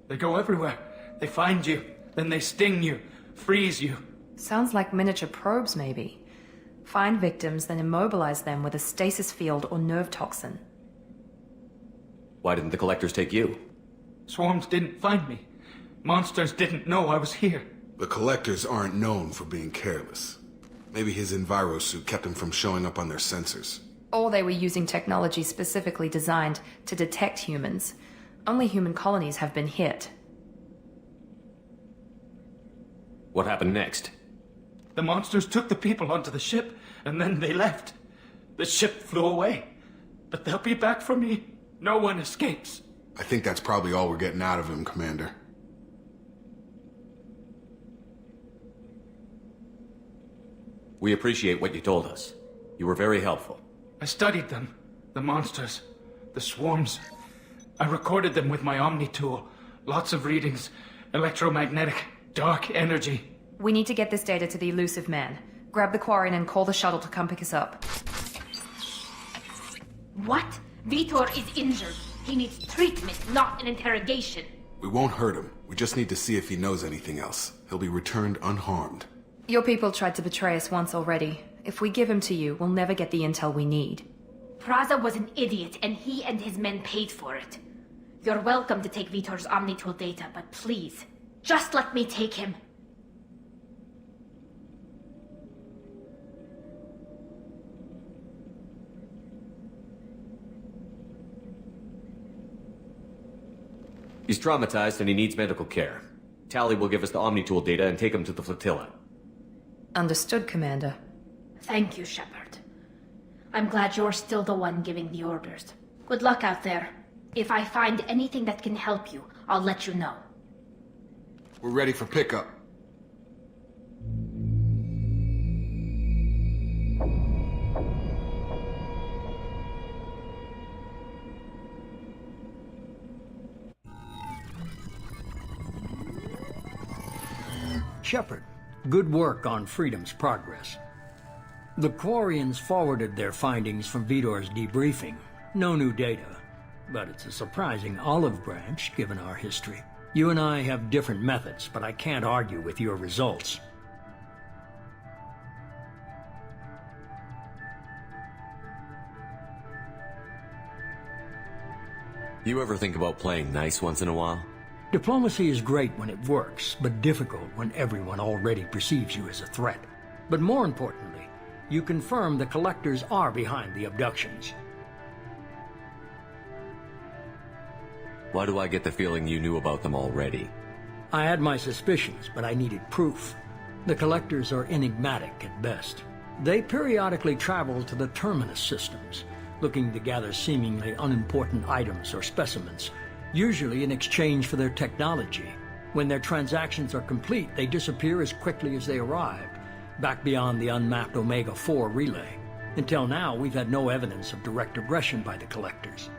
They go everywhere. They find you, then they sting you, freeze you. Sounds like miniature probes, maybe. Find victims, then immobilize them with a stasis field or nerve toxin. Why didn't the Collectors take you? Swarms didn't find me. Monsters didn't know I was here. The Collectors aren't known for being careless. Maybe his envirosuit kept him from showing up on their sensors. Or they were using technology specifically designed to detect humans. Only human colonies have been hit. What happened next? The monsters took the people onto the ship, and then they left. The ship flew away. But they'll be back for me. No one escapes. I think that's probably all we're getting out of him, Commander. We appreciate what you told us. You were very helpful. I studied them. The monsters. The swarms. I recorded them with my Omni tool. Lots of readings. Electromagnetic. Dark energy. We need to get this data to the elusive man. Grab the Quarian and call the shuttle to come pick us up. What? Vitor is injured. He needs treatment, not an interrogation. We won't hurt him. We just need to see if he knows anything else. He'll be returned unharmed. Your people tried to betray us once already. If we give him to you, we'll never get the intel we need. Praza was an idiot, and he and his men paid for it. You're welcome to take Vitor's Omnitool data, but please, just let me take him. He's traumatized and he needs medical care. Tally will give us the Omnitool data and take him to the flotilla. Understood, Commander. Thank you, Shepard. I'm glad you're still the one giving the orders. Good luck out there. If I find anything that can help you, I'll let you know. We're ready for pickup. Shepard, good work on Freedom's progress. The Quarians forwarded their findings from Vitor's debriefing. No new data, but it's a surprising olive branch given our history. You and I have different methods, but I can't argue with your results. You ever think about playing nice once in a while? Diplomacy is great when it works, but difficult when everyone already perceives you as a threat. But more importantly, you confirm the Collectors are behind the abductions. Why do I get the feeling you knew about them already? I had my suspicions, but I needed proof. The Collectors are enigmatic at best. They periodically travel to the Terminus systems, looking to gather seemingly unimportant items or specimens, usually in exchange for their technology. When their transactions are complete, they disappear as quickly as they arrived, back beyond the unmapped Omega-4 relay. Until now, we've had no evidence of direct aggression by the Collectors.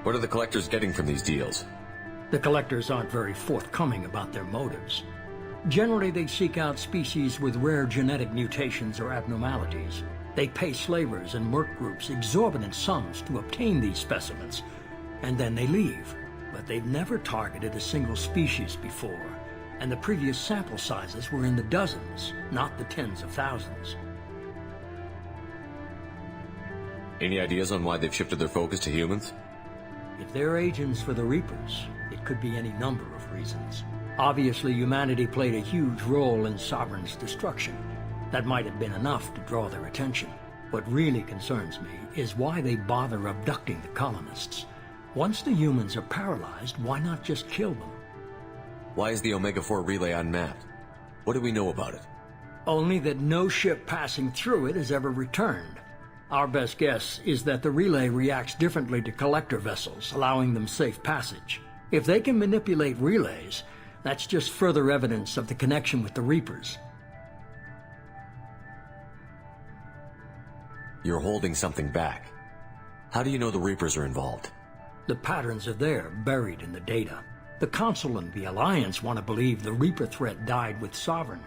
What are the Collectors getting from these deals? The Collectors aren't very forthcoming about their motives. Generally, they seek out species with rare genetic mutations or abnormalities. They pay slavers and merc groups exorbitant sums to obtain these specimens, and then they leave. But they've never targeted a single species before, and the previous sample sizes were in the dozens, not the tens of thousands. Any ideas on why they've shifted their focus to humans? If they're agents for the Reapers, it could be any number of reasons. Obviously, humanity played a huge role in Sovereign's destruction. That might have been enough to draw their attention. What really concerns me is why they bother abducting the colonists. Once the humans are paralyzed, why not just kill them? Why is the Omega-4 relay unmapped? What do we know about it? Only that no ship passing through it has ever returned. Our best guess is that the relay reacts differently to collector vessels, allowing them safe passage. If they can manipulate relays, that's just further evidence of the connection with the Reapers. You're holding something back. How do you know the Reapers are involved? The patterns are there, buried in the data. The Council and the Alliance want to believe the Reaper threat died with Sovereign.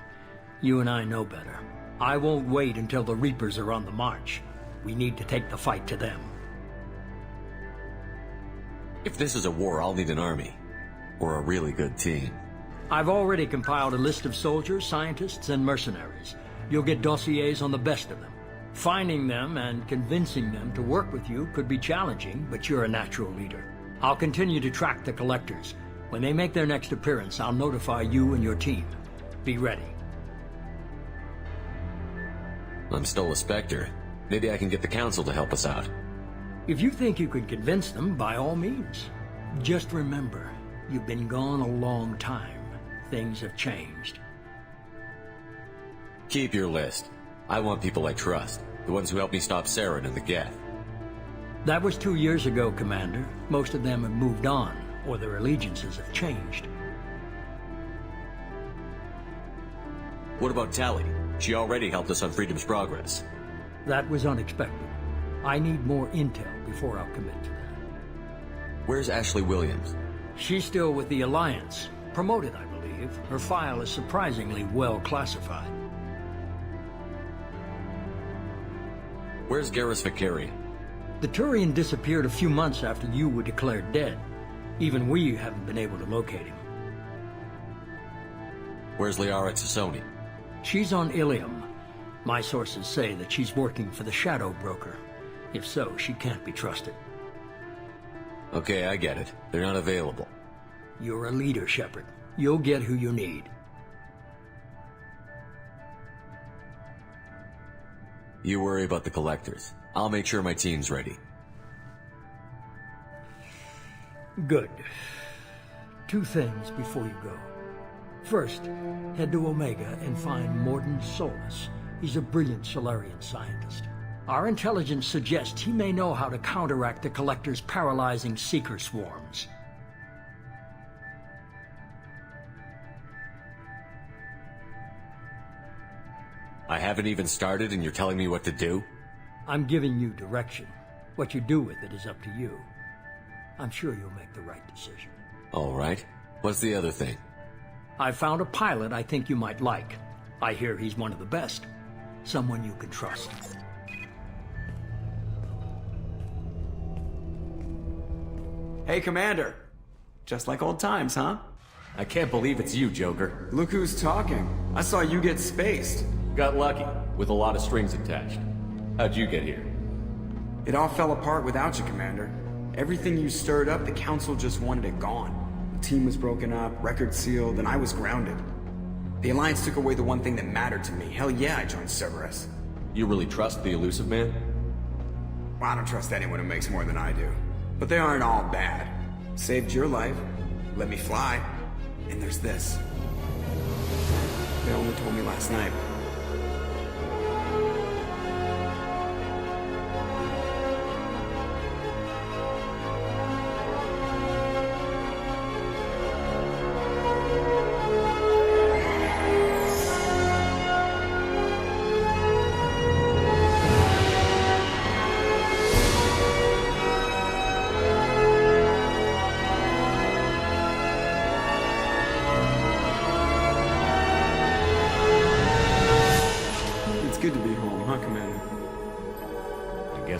You and I know better. I won't wait until the Reapers are on the march. We need to take the fight to them. If this is a war, I'll need an army. Or a really good team. I've already compiled a list of soldiers, scientists, and mercenaries. You'll get dossiers on the best of them. Finding them and convincing them to work with you could be challenging, but you're a natural leader. I'll continue to track the Collectors. When they make their next appearance, I'll notify you and your team. Be ready. I'm still a Spectre. Maybe I can get the Council to help us out. If you think you can convince them, by all means. Just remember, you've been gone a long time. Things have changed. Keep your list. I want people I trust. The ones who helped me stop Saren and the Geth. That was 2 years ago, Commander. Most of them have moved on, or their allegiances have changed. What about Tally? She already helped us on Freedom's Progress. That was unexpected. I need more intel before I'll commit to that. Where's Ashley Williams? She's still with the Alliance. Promoted, I believe. Her file is surprisingly well classified. Where's Garrus Vicarian? The Turian disappeared a few months after you were declared dead. Even we haven't been able to locate him. Where's Liara Tassoni? She's on Ilium. My sources say that she's working for the Shadow Broker. If so, she can't be trusted. Okay, I get it. They're not available. You're a leader, Shepard. You'll get who you need. You worry about the Collectors. I'll make sure my team's ready. Good. 2 things before you go. First, head to Omega and find Mordin Solus. He's a brilliant Solarian scientist. Our intelligence suggests he may know how to counteract the Collector's paralyzing Seeker swarms. I haven't even started and you're telling me what to do? I'm giving you direction. What you do with it is up to you. I'm sure you'll make the right decision. All right. What's the other thing? I found a pilot I think you might like. I hear he's one of the best. Someone you can trust. Hey, Commander. Just like old times, huh? I can't believe it's you, Joker. Look who's talking. I saw you get spaced. Got lucky, with a lot of strings attached. How'd you get here? It all fell apart without you, Commander. Everything you stirred up, the Council just wanted it gone. The team was broken up, records sealed, and I was grounded. The Alliance took away the one thing that mattered to me. Hell yeah, I joined Cerberus. You really trust the Elusive Man? Well, I don't trust anyone who makes more than I do. But they aren't all bad. Saved your life, let me fly, and there's this. They only told me last night.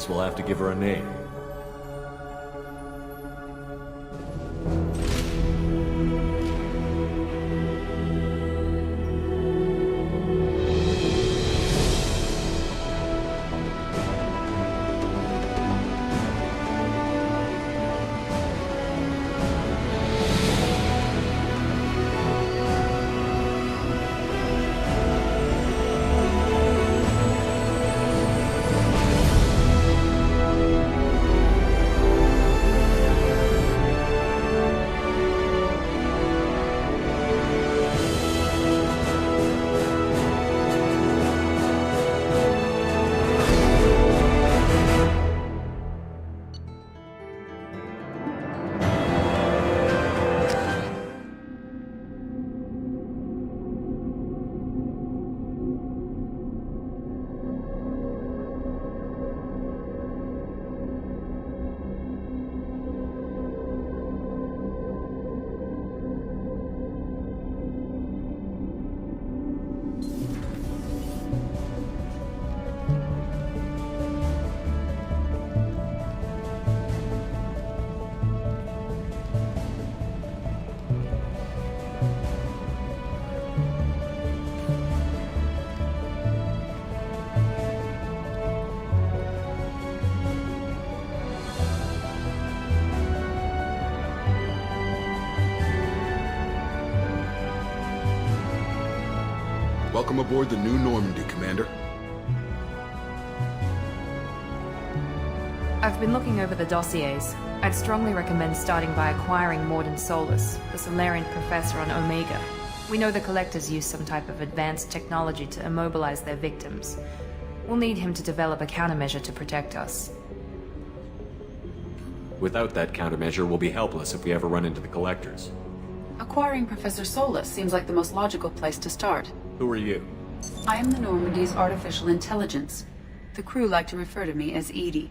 We'll have to give her a name. Welcome aboard the New Normandy, Commander. I've been looking over the dossiers. I'd strongly recommend starting by acquiring Mordin Solus, the Solarian professor on Omega. We know the Collectors use some type of advanced technology to immobilize their victims. We'll need him to develop a countermeasure to protect us. Without that countermeasure, we'll be helpless if we ever run into the Collectors. Acquiring Professor Solus seems like the most logical place to start. Who are you? I am the Normandy's artificial intelligence. The crew like to refer to me as Edie.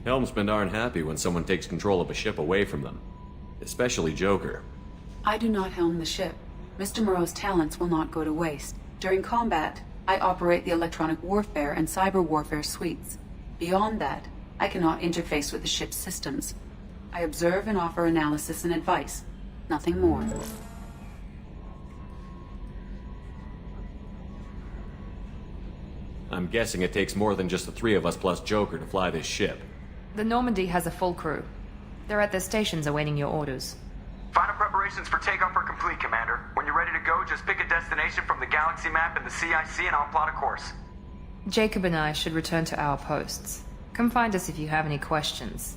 Helmsmen aren't happy when someone takes control of a ship away from them. Especially Joker. I do not helm the ship. Mr. Moreau's talents will not go to waste. During combat, I operate the electronic warfare and cyber warfare suites. Beyond that, I cannot interface with the ship's systems. I observe and offer analysis and advice. Nothing more. I'm guessing it takes more than just the three of us plus Joker to fly this ship. The Normandy has a full crew. They're at their stations awaiting your orders. Final preparations for takeoff are complete, Commander. When you're ready to go, just pick a destination from the galaxy map and the CIC and I'll plot a course. Jacob and I should return to our posts. Come find us if you have any questions.